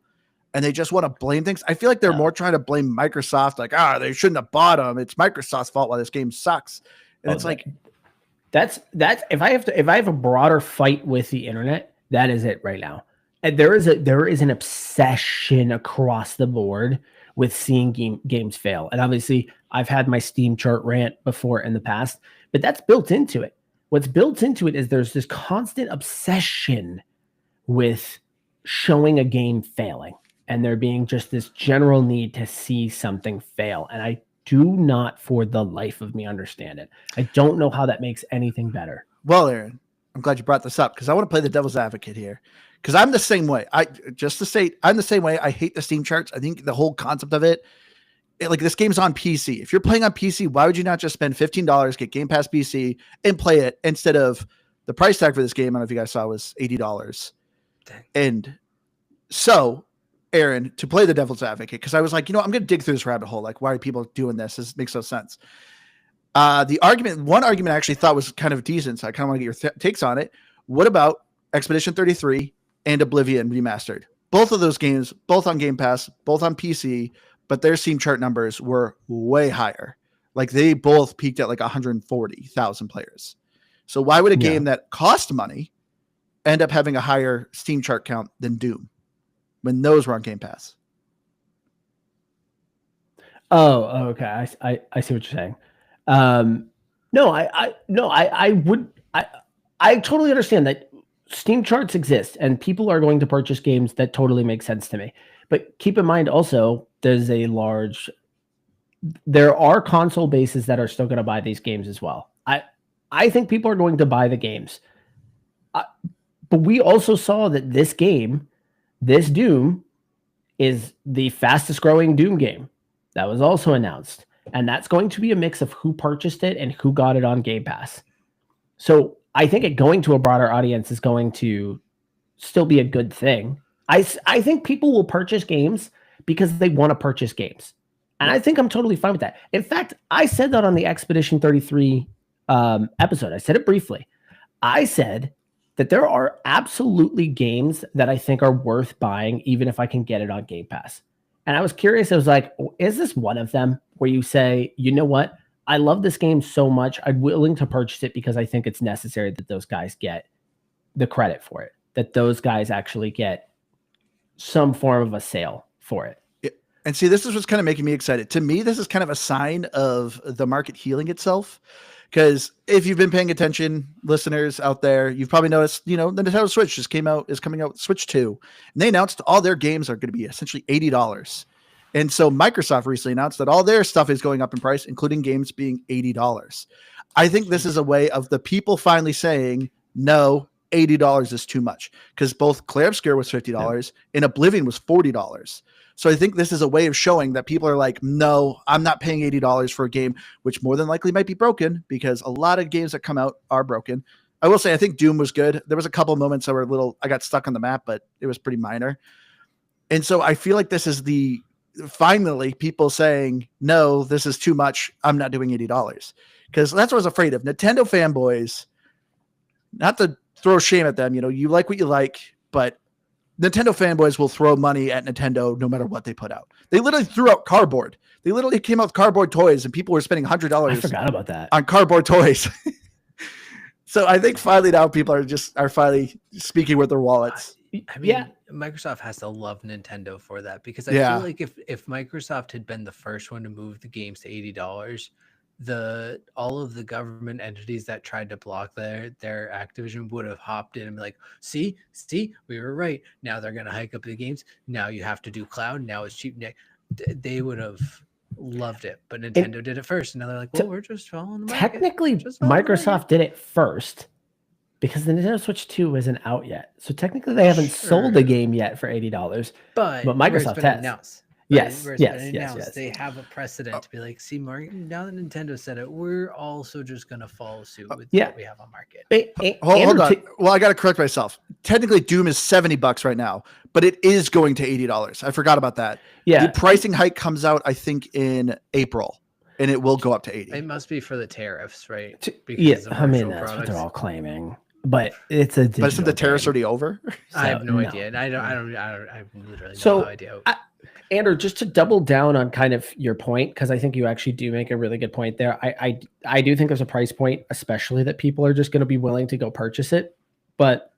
and they just want to blame things. I feel like they're more trying to blame Microsoft, like, they shouldn't have bought them. It's Microsoft's fault why this game sucks. And it's like, that's if I have a broader fight with the internet, that is it right now. And there is an obsession across the board with seeing games fail. And obviously I've had my Steam chart rant before in the past, but that's built into it. What's built into it is there's this constant obsession with showing a game failing, and there being just this general need to see something fail. And I do not for the life of me understand it. I don't know how that makes anything better. Well, Aaron, I'm glad you brought this up, because I want to play the devil's advocate here, because I'm the same way. I'm the same way. I hate the Steam charts. I think the whole concept of it, like, this game's on PC. If you're playing on PC, why would you not just spend $15, get Game Pass PC, and play it, instead of the price tag for this game? I don't know if you guys saw, was $80. Dang. And so, Aaron, to play the devil's advocate, because I was like, I'm going to dig through this rabbit hole. Like, why are people doing this? This makes no sense. One argument I actually thought was kind of decent, so I kind of want to get your takes on it. What about Expedition 33 and Oblivion Remastered? Both of those games, both on Game Pass, both on PC, but their Steam chart numbers were way higher. Like, they both peaked at like 140,000 players. So why would a game that cost money end up having a higher Steam chart count than Doom when those were on Game Pass? Oh, okay. I see what you're saying. I totally understand that Steam charts exist and people are going to purchase games. That totally makes sense to me. But keep in mind also, there are console bases that are still going to buy these games as well. I think people are going to buy the games. But we also saw that this game, this Doom, is the fastest growing Doom game. That was also announced. And that's going to be a mix of who purchased it and who got it on Game Pass. So I think it going to a broader audience is going to still be a good thing. I think people will purchase games because they want to purchase games. And I think I'm totally fine with that. In fact, I said that on the Expedition 33 episode. I said it briefly. I said that there are absolutely games that I think are worth buying, even if I can get it on Game Pass. And I was curious. I was like, is this one of them where you say, you know what? I love this game so much, I'm willing to purchase it because I think it's necessary that those guys get the credit for it, that those guys actually get some form of a sale for it. And see, this is what's kind of making me excited. To me, this is kind of a sign of the market healing itself. Because if you've been paying attention, listeners out there, you've probably noticed, the Nintendo Switch is coming out with Switch 2. And they announced all their games are going to be essentially $80. And so Microsoft recently announced that all their stuff is going up in price, including games being $80. I think this is a way of the people finally saying, no, $80 is too much. Because both Clair Obscur was $50 and Oblivion was $40. So I think this is a way of showing that people are like, no, I'm not paying $80 for a game, which more than likely might be broken, because a lot of games that come out are broken. I will say, I think Doom was good. There was a couple of moments that were I got stuck on the map, but it was pretty minor. And so I feel like this is finally people saying, no, this is too much. I'm not doing $80. Because that's what I was afraid of. Nintendo fanboys, not to throw shame at them, you like what you like, but Nintendo fanboys will throw money at Nintendo no matter what they put out. They literally threw out cardboard. They literally came out with cardboard toys, and people were spending $100. I forgot about that on cardboard toys. So I think finally now people are finally speaking with their wallets. I mean, Microsoft has to love Nintendo for that, because I feel like if Microsoft had been the first one to move the games to $80, all of the government entities that tried to block their Activision would have hopped in and be like, see, we were right. Now they're gonna hike up the games. Now you have to do cloud. Now it's cheap. They would have loved it, but Nintendo did it first, and now they're like, well, we're just following the market. Technically, Microsoft did it first because the Nintendo Switch 2 isn't out yet. So technically, they haven't sold a game yet for $80. But Microsoft has. Announced. Yes. They have a precedent to be like, see, now that Nintendo said it, we're also just going to follow suit with what we have on market. Hold on. Well, I got to correct myself. Technically, Doom is $70 right now, but it is going to $80. I forgot about that. Yeah. The pricing hike comes out, I think, in April, and it will go up to $80. It must be for the tariffs, right? Because I mean, that's what they're all claiming. But it's a but isn't the tariffs already over? So, I have no idea. I have literally no idea. Andrew, just to double down on kind of your point, because I think you actually do make a really good point there. I do think there's a price point, especially that people are just going to be willing to go purchase it. But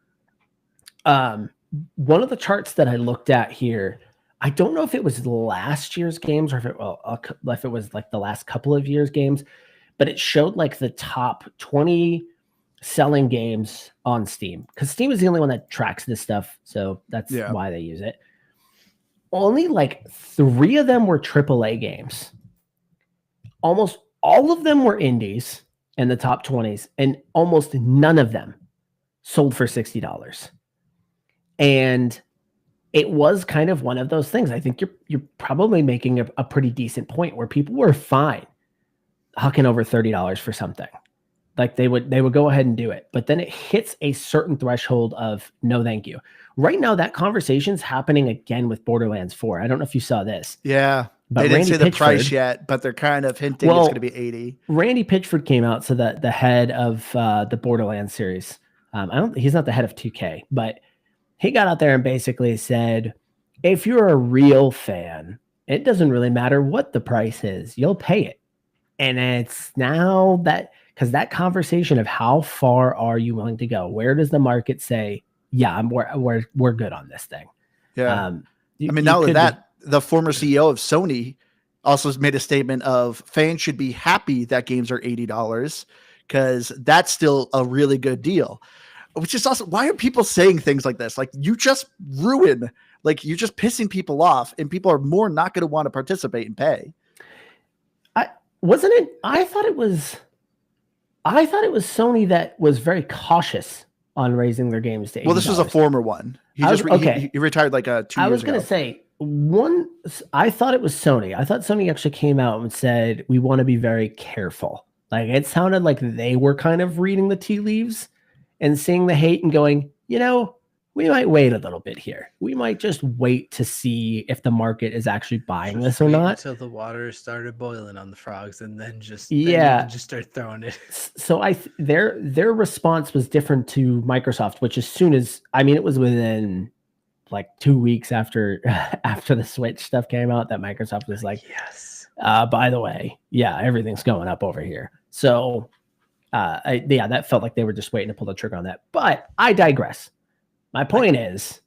one of the charts that I looked at here, I don't know if it was last year's games or if it was like the last couple of years' games, but it showed like the top 20 selling games on Steam, because Steam is the only one that tracks this stuff. So that's why they use it. Only like 3 of them were AAA games. Almost all of them were indies in the top 20s, and almost none of them sold for $60. And it was kind of one of those things. I think you're probably making a pretty decent point where people were fine hucking over $30 for something. Like they would go ahead and do it. But then it hits a certain threshold of no thank you. Right now, that conversation's happening again with Borderlands 4. I don't know if you saw this. Yeah. But they didn't say the price yet, but they're kind of hinting it's going to be 80. Randy Pitchford came out, so the head of the Borderlands series. He's not the head of 2K, but he got out there and basically said, if you're a real fan, it doesn't really matter what the price is. You'll pay it. And it's now that, because that conversation of how far are you willing to go? Where does the market say, yeah, we're good on this thing? Yeah. Not only that, the former CEO of Sony also made a statement of fans should be happy that games are $80 because that's still a really good deal. Which is also, why are people saying things like this? Like, you just ruin, like, you're just pissing people off, and people are more not going to want to participate and pay. I thought it was Sony that was very cautious on raising their games to $80. Well, this was a former one. He retired like 2 years ago. I was going to say, I thought it was Sony. I thought Sony actually came out and said, we want to be very careful. Like, it sounded like they were kind of reading the tea leaves and seeing the hate and going, we might wait a little bit here. We might just wait to see if the market is actually buying this or not. Until the water started boiling on the frogs, and then just start throwing it. So their response was different to Microsoft, which as soon as, it was within like 2 weeks after the Switch stuff came out that Microsoft was like, yes, by the way, everything's going up over here. So that felt like they were just waiting to pull the trigger on that. But I digress. My point is,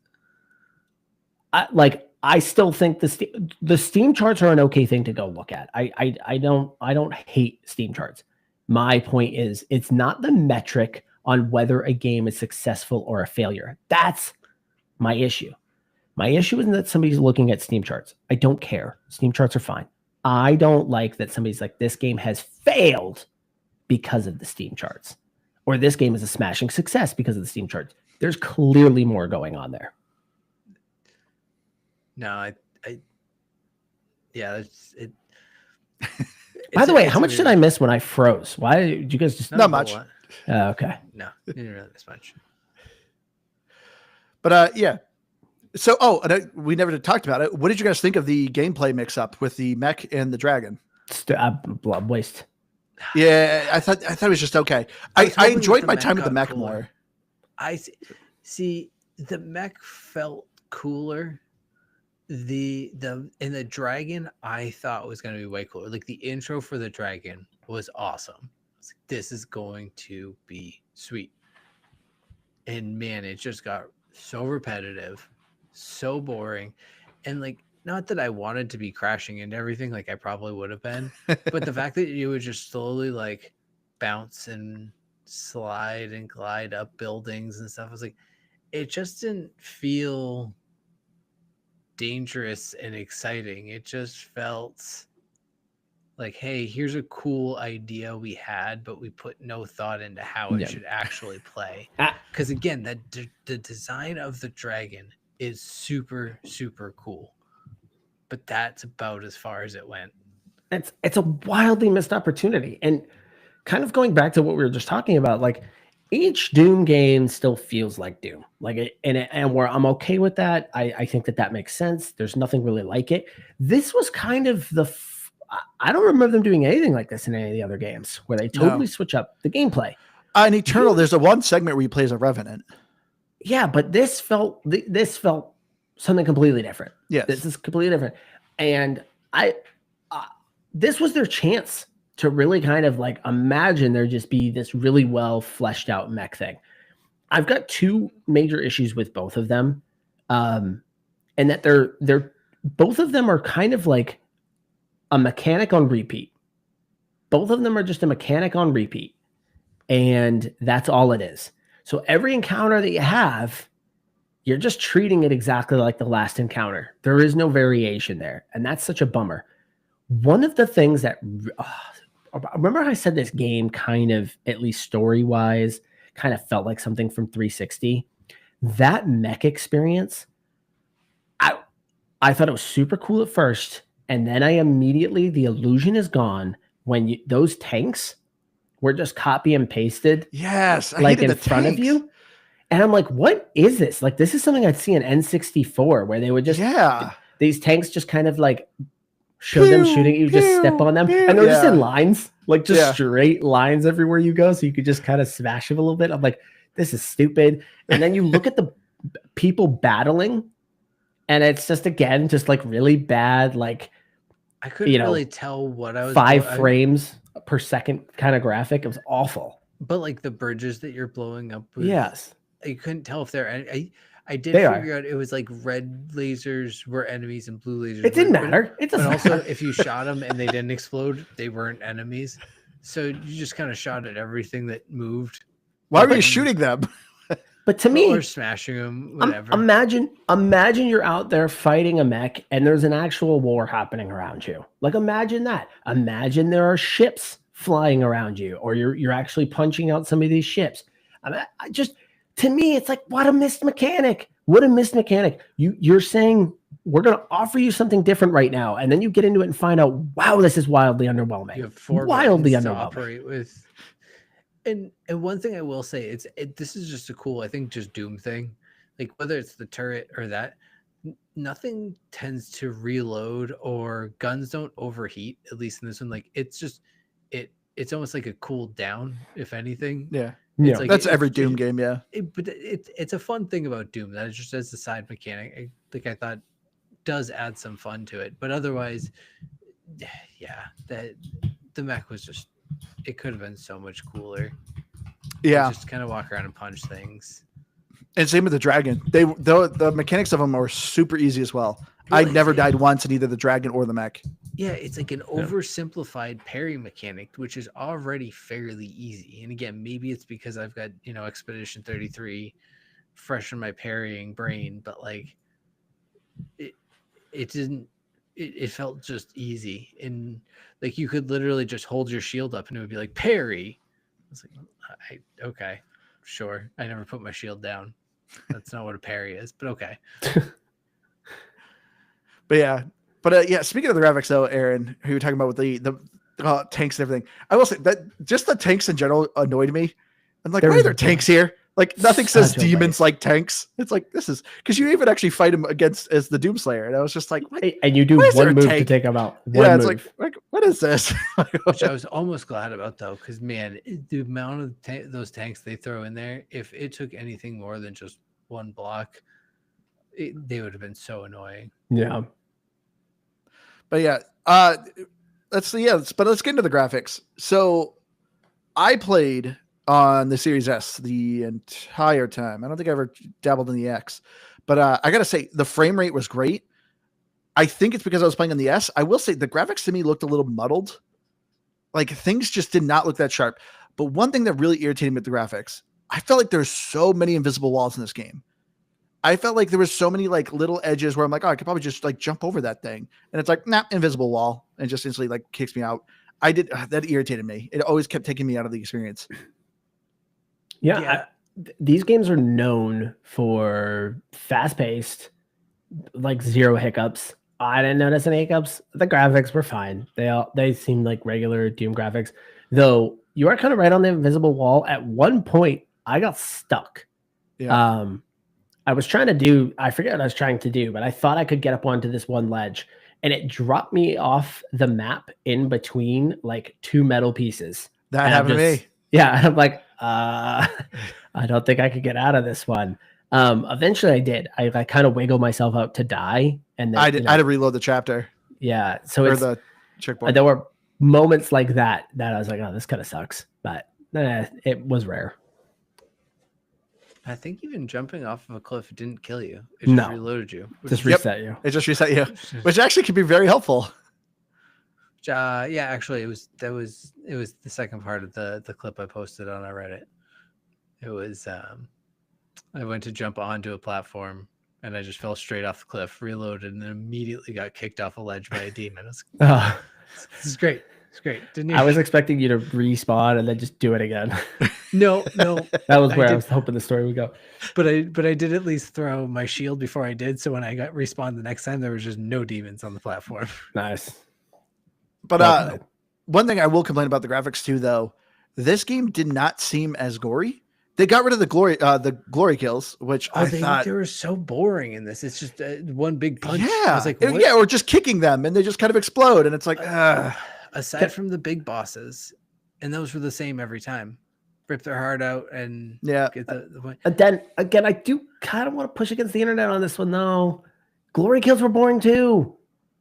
I still think the Steam charts are an okay thing to go look at. I don't hate Steam charts. My point is, it's not the metric on whether a game is successful or a failure. That's my issue. My issue isn't that somebody's looking at Steam charts. I don't care. Steam charts are fine. I don't like that somebody's like, this game has failed because of the Steam charts, or this game is a smashing success because of the Steam charts. There's clearly more going on there. No, it's By the way, how much did I miss when I froze? Why did you guys just not much? Okay. No, you didn't really miss much. But So, we never talked about it. What did you guys think of the gameplay mix-up with the mech and the dragon? Blood waste. Yeah, I thought it was just okay. I enjoyed my time with the mech more. I see. The mech felt cooler. The dragon I thought was going to be way cooler. Like, the intro for the dragon was awesome. I was like, this is going to be sweet. And man, it just got so repetitive, so boring. And like, not that I wanted to be crashing into everything, like I probably would have been, but the fact that you would just slowly like bounce and slide and glide up buildings and stuff, was like, it just didn't feel dangerous and exciting. It just felt like, hey, here's a cool idea we had, but we put no thought into how it Yeah. should actually play. Ah. Because again, the design of the dragon is super, super cool. But that's about as far as it went. It's a wildly missed opportunity. And kind of going back to what we were just talking about, like each Doom game still feels like Doom. Like and where I'm okay with that. I think that makes sense. There's nothing really like it. This was kind of I don't remember them doing anything like this in any of the other games where they totally switch up the gameplay. In Eternal, there's a one segment where he plays a Revenant. Yeah, but this felt something completely different. Yes. This is completely different. And this was their chance to really kind of like imagine there just be this really well fleshed out mech thing. I've got two major issues with both of them. And that they're both of them are kind of like a mechanic on repeat. Both of them are just a mechanic on repeat. And that's all it is. So every encounter that you have, you're just treating it exactly like the last encounter. There is no variation there. And that's such a bummer. One of the things that, remember how I said this game kind of, at least story-wise, kind of felt like something from 360? That mech experience, I thought it was super cool at first. And then I immediately, the illusion is gone when those tanks were just copy and pasted. Yes. Like in front of you. And I'm like, what is this? Like, this is something I'd see in N64 where they would just, these tanks just kind of like show them shooting, you just step on them. And they're just in lines, like just straight lines everywhere you go. So you could just kind of smash them a little bit. I'm like, this is stupid. And then you look at the people battling and it's just, again, just like really bad, like, I couldn't really tell what I was 5 frames per second kind of graphic. It was awful. But like the bridges that you're blowing up with, yes, I couldn't tell if they're I did figure out it was like red lasers were enemies and blue lasers. It didn't matter. It doesn't also matter. if you shot them and they didn't explode, they weren't enemies. So you just kind of shot at everything that moved. Why were you shooting them? But to me, or smashing them, whatever. Imagine you're out there fighting a mech and there's an actual war happening around you. Like, imagine that. Imagine there are ships flying around you, or you're actually punching out some of these ships. To me, it's like, what a missed mechanic. What a missed mechanic. You're saying we're going to offer you something different right now, and then you get into it and find out, wow, this is wildly underwhelming. You have 4 wildly buttons underwhelming. to operate with. And one thing I will say, this is just a cool, I think, just Doom thing. Like whether it's the turret or that, nothing tends to reload or guns don't overheat. At least in this one, like it's just it's almost like a cool down, if anything. Yeah, it's like, that's every Doom game. Yeah, but it's a fun thing about Doom that it just as a side mechanic. I thought does add some fun to it, but otherwise, yeah, that the mech was just. It could have been so much cooler. Yeah, just kind of walk around and punch things. And same with the dragon. The mechanics of them are super easy as well. I'd never died once in either the dragon or the mech. Yeah, it's like an oversimplified parry mechanic, which is already fairly easy. And again, maybe it's because I've got Expedition 33 fresh in my parrying brain, but like it didn't. It felt just easy, and like you could literally just hold your shield up and it would be like parry. I was like, okay, sure. I never put my shield down. That's not what a parry is, but okay. But yeah. Speaking of the graphics, though, Aaron, who you were talking about with the tanks and everything, I will say that just the tanks in general annoyed me. I'm like, why are there tanks here? Like nothing says demons like tanks. It's like this is because you even actually fight them against as the Doomslayer, and I was just like, what? And you do one move to take them out. It's like what is this? Which I was almost glad about though, because man, the amount of those tanks they throw in there, if it took anything more than just one block, they would have been so annoying. Yeah. But yeah, let's get into the graphics. So I played on the Series S the entire time. I don't think I ever dabbled in the X, but I gotta say the frame rate was great. I think it's because I was playing on the S. I will say the graphics to me looked a little muddled. Like things just did not look that sharp. But one thing that really irritated me with the graphics, I felt like there's so many invisible walls in this game. I felt like there was so many like little edges where I'm like, oh, I could probably just like jump over that thing. And it's like, nah, invisible wall. And just instantly like kicks me out. That irritated me. It always kept taking me out of the experience. Yeah. These games are known for fast paced, like zero hiccups. I didn't notice any hiccups. The graphics were fine. They seemed like regular Doom graphics, though. You are kind of right on the invisible wall. At one point, I got stuck. Yeah. I was trying to do. I forget what I was trying to do, but I thought I could get up onto this one ledge, and it dropped me off the map in between like two metal pieces. That happened to me. Yeah, I'm like, I don't think I could get out of this one. Eventually, I did. I kind of wiggled myself out to die, and then I had to reload the chapter. Yeah, so or the checkpoint. There were moments like that I was like, oh, this kind of sucks, but it was rare. I think even jumping off of a cliff didn't kill you. It just reloaded you. Just reset you. It just reset you, which actually can be very helpful. Yeah, actually, it was the second part of the clip I posted on our Reddit. It was I went to jump onto a platform and I just fell straight off the cliff, reloaded, and then immediately got kicked off a ledge by a demon. This is great. It's great. Didn't you? I was expecting you to respawn and then just do it again. No. That was where I was hoping the story would go. But I did at least throw my shield before I did. So when I got respawned the next time, there was just no demons on the platform. Nice. But one thing I will complain about the graphics too, though, this game did not seem as gory. They got rid of the glory kills, which I thought they were so boring in this. It's just one big punch. Yeah, I was like, or just kicking them and they just kind of explode, and it's like, aside from the big bosses, and those were the same every time. Rip their heart out and get the point. And then again, I do kind of want to push against the internet on this one though. Glory kills were boring too.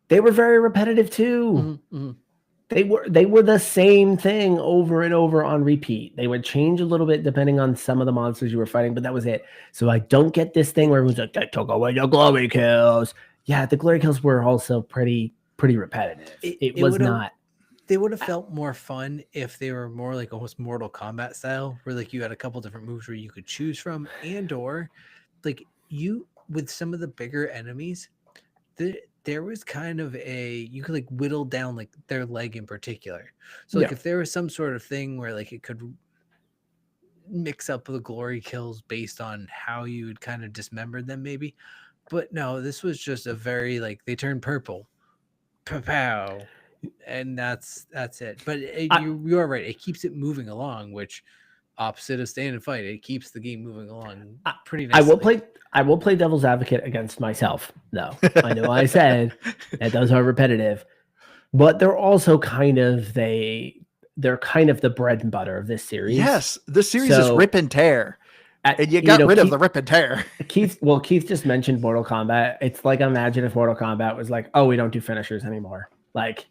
They were very repetitive too. Mm-hmm. They were the same thing over and over on repeat. They would change a little bit depending on some of the monsters you were fighting, but that was it. So I don't get this thing where everyone's like, they took away the glory kills. Yeah, the glory kills were also pretty repetitive. It was not. They would have felt more fun if they were more like almost Mortal Kombat style, where like you had a couple different moves where you could choose from, and or like you with some of the bigger enemies, there was kind of you could like whittle down like their leg in particular. So like if there was some sort of thing where like it could mix up the glory kills based on how you would kind of dismember them maybe. But no, this was just a very like they turn purple. Pow. And that's it. But you are right. It keeps it moving along, which opposite of stand and fight, it keeps the game moving along pretty nicely. I will play devil's advocate against myself, though. I know I said that those are repetitive, but they're also kind of they're kind of the bread and butter of this series. Yes, this series is rip and tear. And you got rid of the rip and tear. Keith just mentioned Mortal Kombat. It's like, imagine if Mortal Kombat was like, oh, we don't do finishers anymore. Like,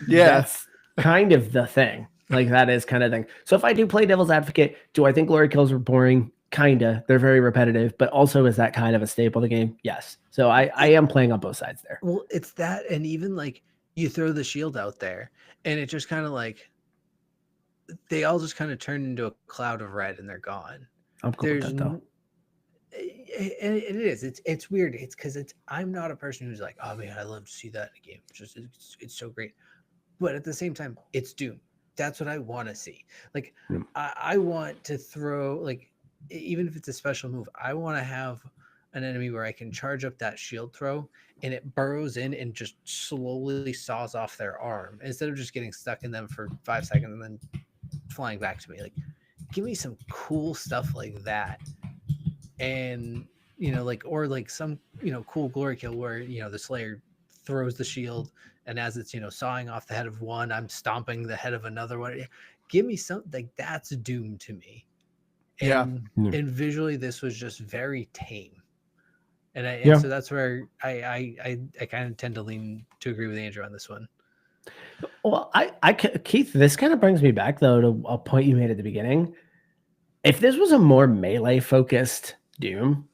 that's kind of the thing. Like, that is kind of thing. So if I do play devil's advocate, do I think glory kills are boring? Kinda. They're very repetitive, but also is that kind of a staple of the game? Yes. So I am playing on both sides there. Well, it's that, and even like you throw the shield out there, and it just kind of like they all just kind of turn into a cloud of red, and they're gone. I'm cool with that though. It is. It's weird. It's because I'm not a person who's like, oh man, I love to see that in a game. It's so great. But at the same time, it's Doom. That's what I want to see. Like I want to throw, like, even if it's a special move, I want to have an enemy where I can charge up that shield throw and it burrows in and just slowly saws off their arm instead of just getting stuck in them for 5 seconds and then flying back to me. Like, give me some cool stuff like that. And, like, or like some, cool glory kill where, the Slayer throws the shield and as it's, sawing off the head of one, I'm stomping the head of another one. Give me something like that's Doom to me. And visually this was just very tame. And so that's where I kind of tend to lean to agree with Andrew on this one. Well, Keith, this kind of brings me back though to a point you made at the beginning. If this was a more melee focused Doom,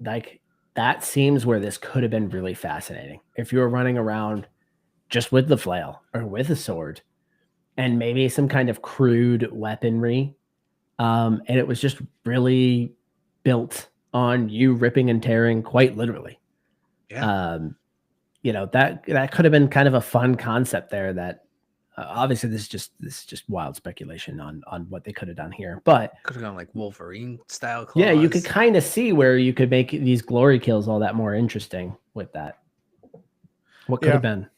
like that seems where this could have been really fascinating. If you were running around just with the flail or with a sword and maybe some kind of crude weaponry, and it was just really built on you ripping and tearing quite literally. Yeah. That could have been kind of a fun concept there that obviously this is just wild speculation on what they could have done here, but Could have gone like Wolverine style claws. yeah, you could kind of see where you could make these glory kills all that more interesting with that. What could have been?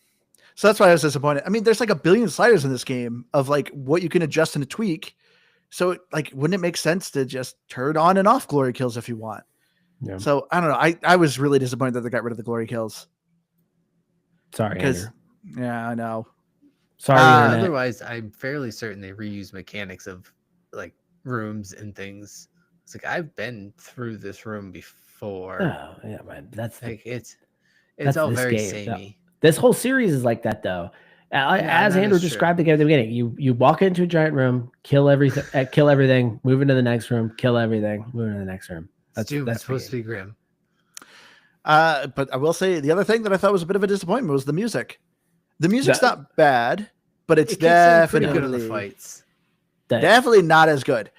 So that's why I was disappointed. I mean, there's like a billion sliders in this game of like what you can adjust and tweak. So like, wouldn't it make sense to just turn on and off glory kills if you want? Yeah. So I don't know. I was really disappointed that they got rid of the glory kills. Sorry, Because Andrew. yeah, I know. Sorry, Internet. Otherwise, I'm fairly certain they reuse mechanics of like rooms and things. It's like I've been through this room before. Oh, yeah, but that's Like it's that's all this very game, though. samey. This whole series is like that, though. As that Andrew is true. described again at the beginning, you walk into a giant room, kill everything, move into the next room, kill everything, move into the next room. That's supposed to be grim. But I will say the other thing that I thought was a bit of a disappointment was the music. The music's not bad, but it's It kicks in pretty good on definitely the fights. definitely not as good.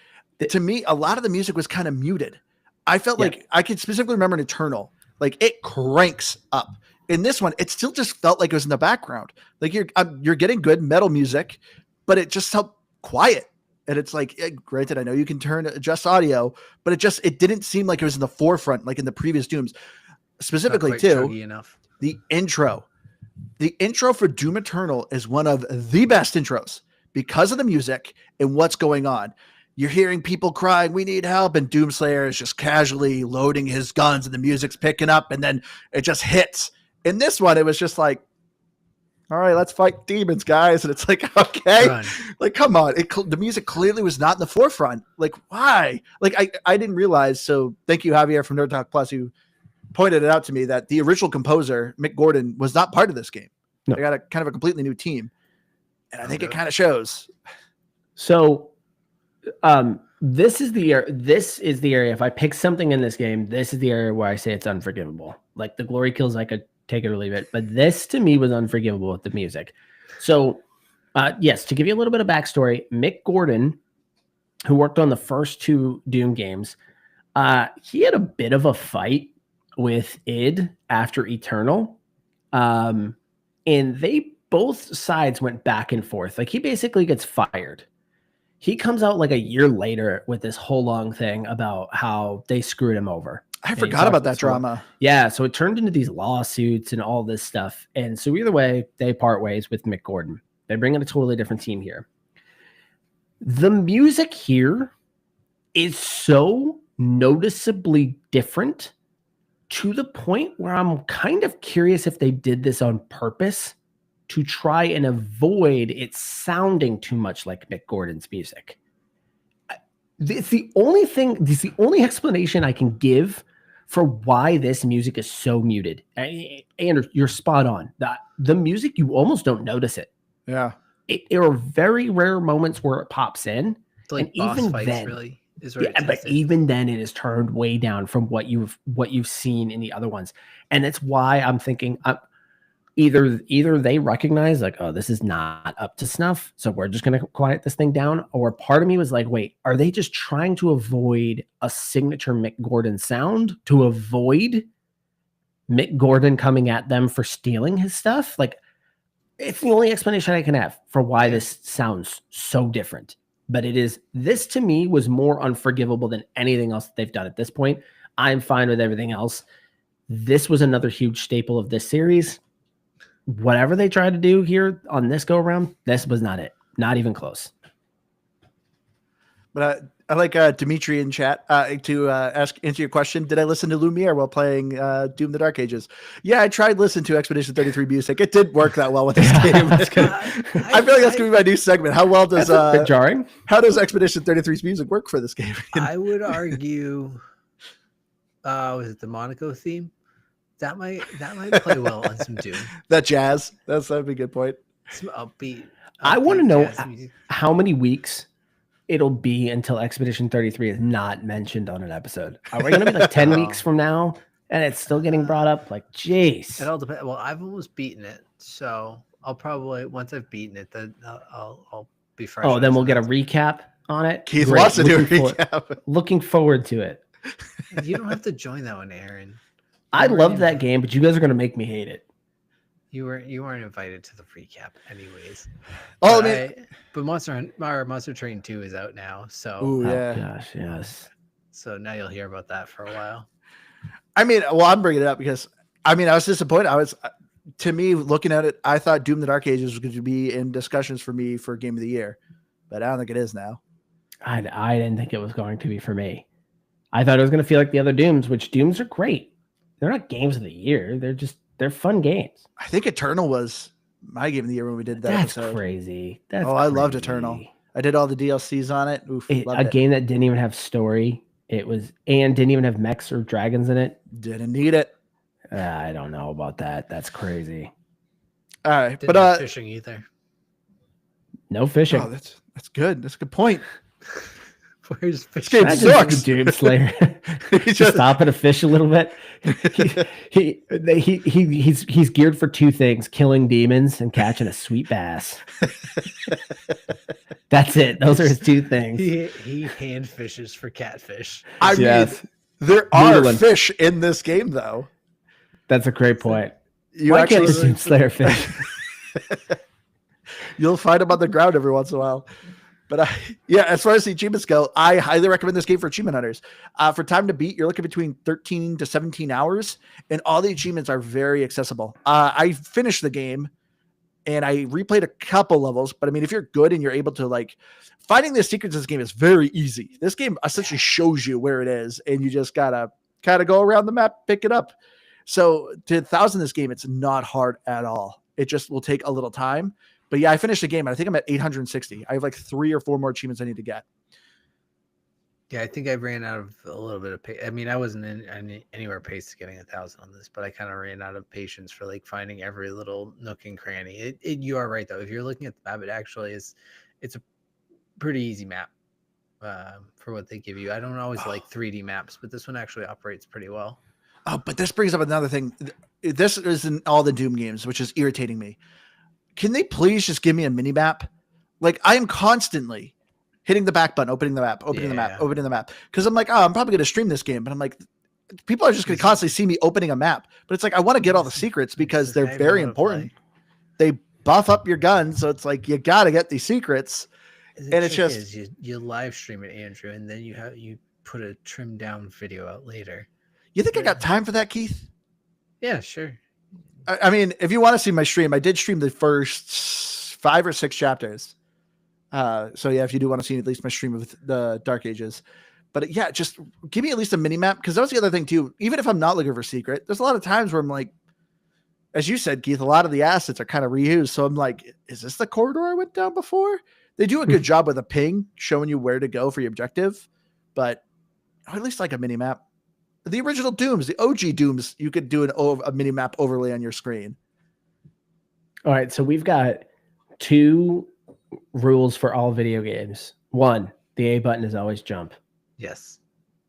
To me, a lot of the music was kind of muted. I felt like I could specifically remember in Eternal, like it cranks up. In this one, it still just felt like it was in the background. Like you're getting good metal music, but it just felt quiet. And it's like, granted, I know you can adjust audio, but it didn't seem like it was in the forefront, like in the previous Dooms. Specifically, Not quite too, chuggy enough. the intro. The intro for Doom Eternal is one of the best intros because of the music and what's going on. You're hearing people crying, "We need help," and Doomslayer is just casually loading his guns, and the music's picking up, and then it just hits. In this one, it was just like, "All right, let's fight demons, guys," and it's like, okay, Run. like, come on. The music clearly was not in the forefront. Like, why? Like, I didn't realize. So, thank you, Javier from Nerd Talk Plus, who pointed it out to me that the original composer, Mick Gordon, was not part of this game. No. They got a kind of a completely new team, and I think it kind of shows. So, this is the area. If I pick something in this game, this is the area where I say it's unforgivable. Like the glory kills, I could take it or leave it, but this to me was unforgivable with the music. So, yes, to give you a little bit of backstory, Mick Gordon, who worked on the first two Doom games, he had a bit of a fight with id after Eternal, and they both sides went back and forth. Like he basically gets fired. He comes out like a year later with this whole long thing about how they screwed him over. I forgot about that drama. Yeah, so it turned into these lawsuits and all this stuff. And so either way, they part ways with Mick Gordon. They bring in a totally different team here. The music here is so noticeably different to the point where I'm kind of curious if they did this on purpose to try and avoid it sounding too much like Mick Gordon's music. It's the only explanation I can give for why this music is so muted. And you're spot on. The music, you almost don't notice it. Yeah. There are very rare moments where it pops in. Like and boss even fights then, really is where but even then it is turned way down from what you've seen in the other ones. And that's why I'm thinking either they recognize like, oh, this is not up to snuff, so we're just going to quiet this thing down, or part of me was like, wait, are they just trying to avoid a signature Mick Gordon sound to avoid Mick Gordon coming at them for stealing his stuff? Like, it's the only explanation I can have for why this sounds so different. But this to me was more unforgivable than anything else that they've done at this point. I'm fine with everything else. This was another huge staple of this series. Whatever they tried to do here on this go around, this was not it. Not even close. But I like Dimitri in chat to answer your question. Did I listen to Lumiere while playing Doom: The Dark Ages? Yeah, I tried listening to Expedition 33 music. It didn't work that well with this game. I feel like that's gonna be my new segment. How well does a bit jarring? How does Expedition 33's music work for this game? I would argue, was it the Monaco theme? That might play well on some Doom. That jazz. That'd be a good point. Some upbeat. I want to know jazz music. how many weeks it'll be until Expedition 33 is not mentioned on an episode. Are we going to be like 10 weeks from now? and it's still getting brought up. Like, jeez. It all depends. Well, I've almost beaten it, so I'll probably once I've beaten it, then I'll be fresh. Oh, on then we'll get a it. recap on it. Keith Great. wants to do a Looking recap. Looking forward to it. You don't have to join that one, Aaron. I You love weren't that inv- game, but you guys are gonna make me hate it. You weren't invited to the recap, anyways. Oh, But Monster Train 2 is out now, so ooh, Oh yeah. gosh, yes. so now you'll hear about that for a while. I mean, well, I'm bringing it up because I was disappointed. To me, looking at it, I thought Doom: The Dark Ages was going to be in discussions for me for Game of the Year, but I don't think it is now. I didn't think it was going to be for me. I thought it was going to feel like the other Dooms, which Dooms are great. They're not games of the year. They're fun games. I think Eternal was my Game of the Year when we did that That's episode. crazy. That's I loved crazy. Eternal. I did all the DLCs on it. Oof, A loved it. game that didn't even have story. And didn't even have mechs or dragons in it. Didn't need it. I don't know about that. That's crazy. All right, Didn't have fishing either. No fishing. oh, that's good. That's a good point. Where's game fishing? Imagine sucks. Doom Slayer. He Just just- stop and a fish a little bit. He's geared for two things: killing demons and catching a sweet bass. That's it. Those are his two things. He hand fishes for catfish. I mean, there are Noodling. fish in this game, though. That's a great point. You Why can't actually, the Doom Slayer fish? you'll find them on the ground every once in a while. But as far as the achievements go, I highly recommend this game for achievement hunters. For time to beat, you're looking between 13 to 17 hours, and all the achievements are very accessible. I finished the game, and I replayed a couple levels. But I mean, if you're good and you're able to finding the secrets in this game is very easy. This game essentially shows you where it is, and you just gotta kind of go around the map, pick it up. So to 1,000 this game, it's not hard at all. It just will take a little time. But yeah, I finished the game. And I think I'm at 860. I have 3 or 4 more achievements I need to get. Yeah, I think I ran out of a little bit of I mean, I wasn't anywhere paced to getting 1,000 on this, but I kind of ran out of patience for finding every little nook and cranny. You are right though. If you're looking at the map, it actually is. It's a pretty easy map for what they give you. I don't always like 3D maps, but this one actually operates pretty well. Oh, but this brings up another thing. This is in all the Doom games, which is irritating me. Can they please just give me a mini map? I am constantly hitting the back button, opening the map, opening the map, opening the map. Because I'm I'm probably going to stream this game. But I'm people are just going to constantly see me opening a map. But it's I want to get all the secrets because they're very important. They buff up your gun. So it's you got to get these secrets. And it's just you live stream it, Andrew, and then you put a trimmed down video out later. You think I got time for that, Keith? Yeah, sure. I mean, if you want to see my stream, I did stream the first 5 or 6 chapters. So yeah, if you do want to see at least my stream of the Dark Ages, but yeah, just give me at least a mini map. Cause that was the other thing too. Even if I'm not looking for secret, there's a lot of times where I'm as you said, Keith, a lot of the assets are kind of reused. So I'm is this the corridor I went down before? They do a good job with a ping showing you where to go for your objective, but at least a mini map. The original Dooms, the OG Dooms, you could do a mini map overlay on your screen. All right, so we've got 2 rules for all video games. 1, the A button is always jump. Yes.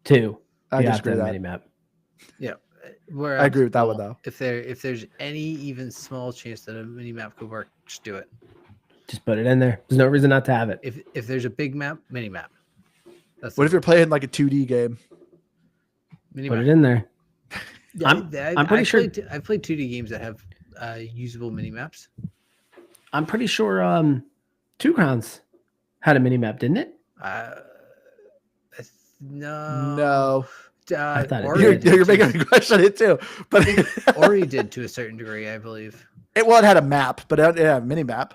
2, I you have disagree to with have that. mini map. Yeah. I agree with that one though. If there's any even small chance that a mini map could work, just do it. Just put it in there. There's no reason not to have it. If there's a big map, mini map. What if you're playing a 2D game? mini Put map? it in there. Yeah, I'm pretty sure- I've played 2D games that have usable mini maps. I'm pretty sure Two Crowns had a mini map, didn't it? No. No. I thought it Ori did. You're making me question it too. But Ori did to a certain degree, I believe. it had a map, but it had a mini map.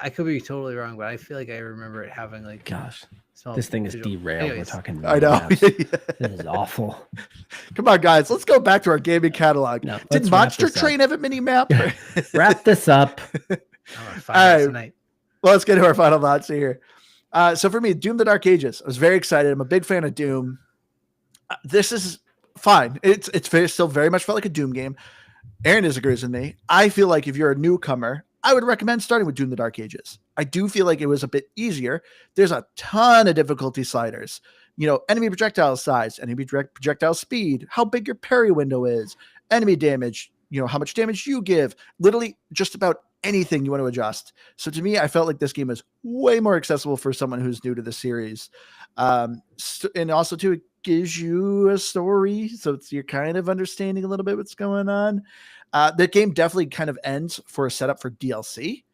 I could be totally wrong, but I feel like I remember it having Gosh, small this thing is digital- derailed. Anyways, We're talking I mini know. maps. This is awful. Come on, guys. Let's go back to our gaming catalog. No, Did let's wrap Monster this up. Train have a mini map? Wrap this up. I'm gonna find All out right. tonight. Well, let's get to our final thoughts here. So for me, Doom: The Dark Ages, I was very excited. I'm a big fan of Doom. This is fine. It's still very much felt like a Doom game. Aaron disagrees with me. I feel like if you're a newcomer, I would recommend starting with Doom: The Dark Ages. I do feel like it was a bit easier. There's a ton of difficulty sliders. enemy projectile size, enemy projectile speed, how big your parry window is, enemy damage, how much damage you give, literally just about anything you want to adjust. So to me, I felt like this game is way more accessible for someone who's new to the series. And also too, it gives you a story. So you're kind of understanding a little bit what's going on. The game definitely kind of ends for a setup for DLC.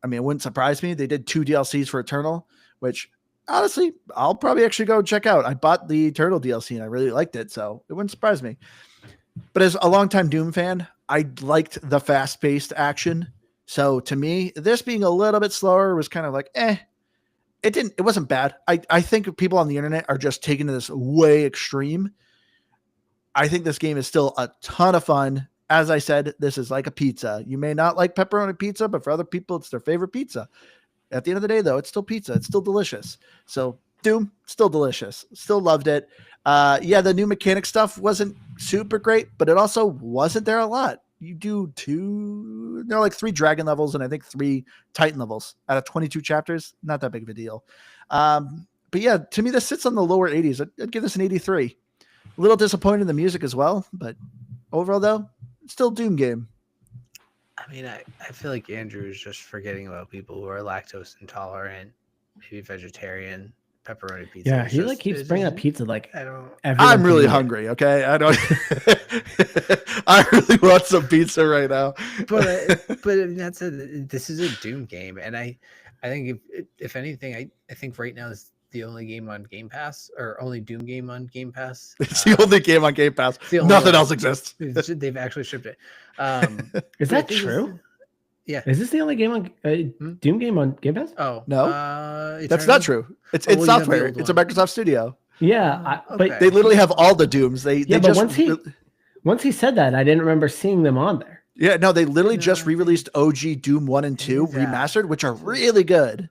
I mean, it wouldn't surprise me. They did 2 DLCs for Eternal, which honestly, I'll probably actually go check out. I bought the Eternal DLC and I really liked it, so it wouldn't surprise me. But as a longtime Doom fan, I liked the fast-paced action. So to me, this being a little bit slower was kind of like, it wasn't bad. I think people on the internet are just taking this way extreme. I think this game is still a ton of fun. As I said, this is like a pizza. You may not like pepperoni pizza, but for other people, it's their favorite pizza. At the end of the day, though, it's still pizza. It's still delicious. So Doom, still delicious. Still loved it. The new mechanic stuff wasn't super great, but it also wasn't there a lot. You do 3 dragon levels and I think 3 Titan levels out of 22 chapters. Not that big of a deal. But yeah, to me, this sits on the lower 80s. I'd give this an 83. A little disappointed in the music as well, but overall, though, still Doom game. I mean, I feel like Andrew is just forgetting about people who are lactose intolerant, maybe vegetarian, pepperoni pizza. Yeah, he keeps bringing up pizza like I don't. I'm really hungry. Okay, I don't. I really want some pizza right now. But that's this is a Doom game, and I think if anything, I think right now is the only game on Game Pass, or only Doom game on Game Pass. It's the only game on Game Pass. Nothing else exists. They've actually shipped it. Is that true? Yeah. Is this the only game on Doom game on Game Pass? Oh no, that's not true. It's software. It's a Microsoft Studio. Yeah, but they literally have all the Dooms. Once he said that, I didn't remember seeing them on there. Yeah, no, they literally just re-released OG Doom 1 and 2 remastered, which are really good.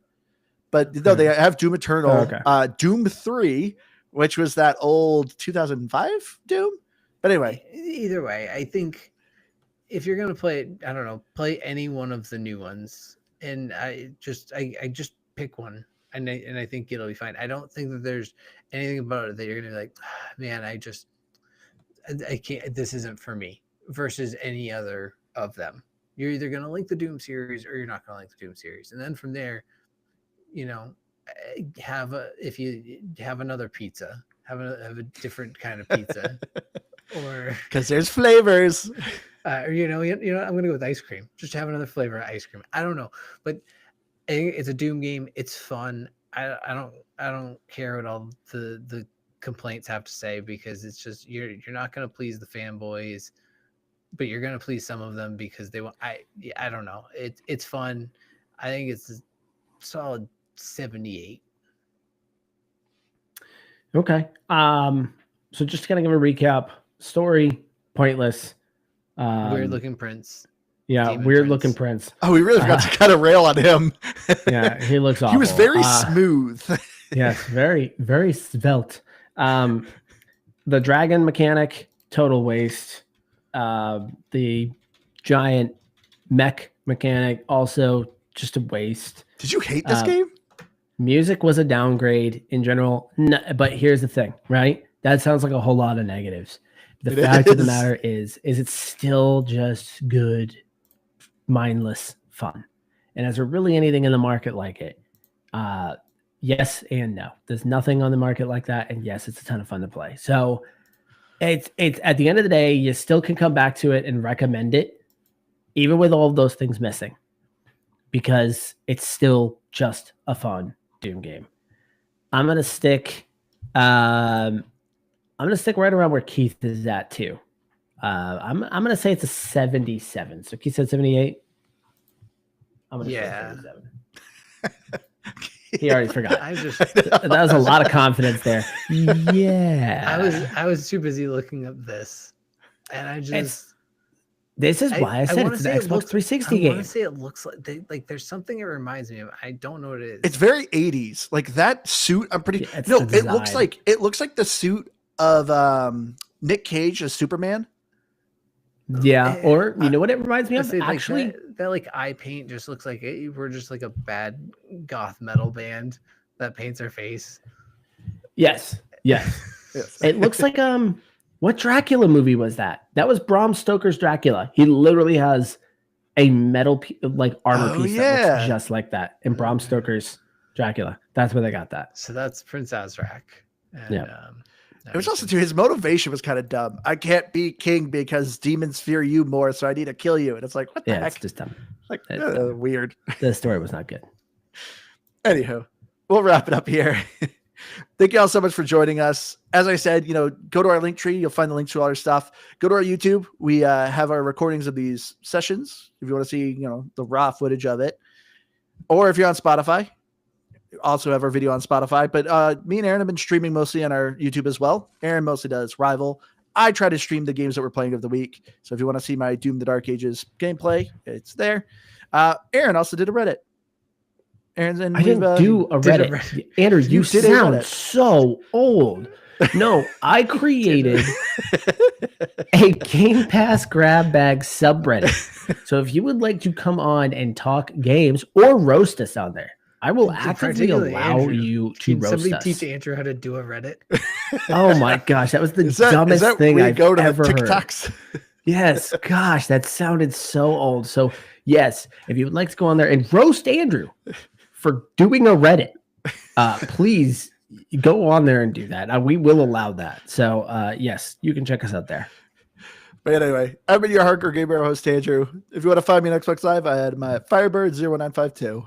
But no, they have Doom Eternal, Doom 3, which was that old 2005 Doom. But anyway, either way, I think if you're gonna play it, I don't know, play any one of the new ones, and I just pick one, and I think it'll be fine. I don't think that there's anything about it that you're gonna be like, man, I can't. This isn't for me. Versus any other of them, you're either gonna like the Doom series or you're not gonna like the Doom series, and then from there, if you have another pizza, have a different kind of pizza, or because there's flavors. I'm gonna go with ice cream. Just have another flavor of ice cream. I don't know, but it's a Doom game. It's fun. I don't care what all the complaints have to say, because it's just you're not gonna please the fanboys, but you're gonna please some of them because they want. I don't know. It's fun. I think it's a solid 78. Okay. So just to kind of give a recap. Story, pointless. Weird looking prince. Yeah, weird looking prince. Oh, we really forgot to kind of rail on him. Yeah, he looks awful. He was very smooth. Yes, very, very svelte. The dragon mechanic, total waste. The giant mech mechanic, also just a waste. Did you hate this game? Music was a downgrade in general. No, but here's the thing, right? That sounds like a whole lot of negatives. The fact of the matter is it's still just good, mindless fun. And is there really anything in the market like it? Yes and no. There's nothing on the market like that. And yes, it's a ton of fun to play. So it's at the end of the day, you still can come back to it and recommend it, even with all of those things missing, because it's still just a fun Doom game. I'm gonna stick right around where Keith is at too. I'm gonna say it's a 77. So Keith said 78. I'm gonna say 77. He already forgot. That was a lot of confidence there. Yeah. I was too busy looking up this, and this is why I said it's an Xbox 360 game. I want to say it looks like there's something it reminds me of. I don't know what it is. It's very 80s. Like that suit. I'm pretty. No, it looks like the suit of Nick Cage as Superman. Yeah, or you know what it reminds me of? Actually, that eye paint just looks like we're just like a bad goth metal band that paints our face. Yes. Yes. Yes. It looks like what Dracula movie was that? That was Bram Stoker's Dracula. He literally has a metal armor Oh, piece that yeah. looks just like that in Bram Stoker's Dracula. That's where they got that. So that's Prince Azrak. And, Yeah. It was also too, his motivation was kind of dumb. I can't be king because demons fear you more, so I need to kill you. And it's like, what the Yeah, heck? it's just dumb. Like, it's dumb. weird. The story was not good. Anywho, we'll wrap it up here. Thank you all so much for joining us. As I said, go to our link tree. You'll find the links to all our stuff. Go to our YouTube. We have our recordings of these sessions. If you want to see, the raw footage of it, or if you're on Spotify, also have our video on Spotify. But me and Aaron have been streaming mostly on our YouTube as well. Aaron mostly does Rival. I try to stream the games that we're playing of the week. So if you want to see my Doom: The Dark Ages gameplay, it's there. Aaron also did a Reddit. Aaron's in. I didn't do a Reddit. Andrew, you did a sound Reddit. so old. No, I created a Game Pass grab bag subreddit. So if you would like to come on and talk games or roast us on there, I will actively Particularly allow Andrew. you to Can roast somebody us. teach Andrew how to do a Reddit? Oh my gosh, that was the Is that dumbest thing where you I've go to ever the heard. TikToks? Yes, gosh, that sounded so old. So yes, if you would like to go on there and roast Andrew for doing a Reddit, please go on there and do that. We will allow that. So yes, you can check us out there. But anyway, I've been your hardcore gamer host, Andrew. If you want to find me on Xbox Live, I had my Firebird0952.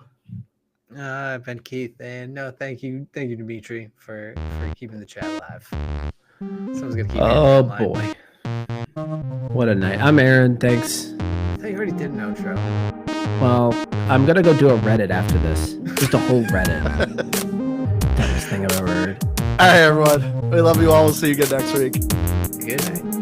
I've been Keith, and no, thank you, Dimitri, for keeping the chat live. Someone's gonna keep. Oh Andrew online. boy, what a night! I'm Aaron. Thanks. I thought you already did an outro. Well, I'm gonna go do a Reddit after this. Just a whole Reddit. Dumbest thing I've ever heard. All right, everyone. We love you all. We'll see you again next week. Good night.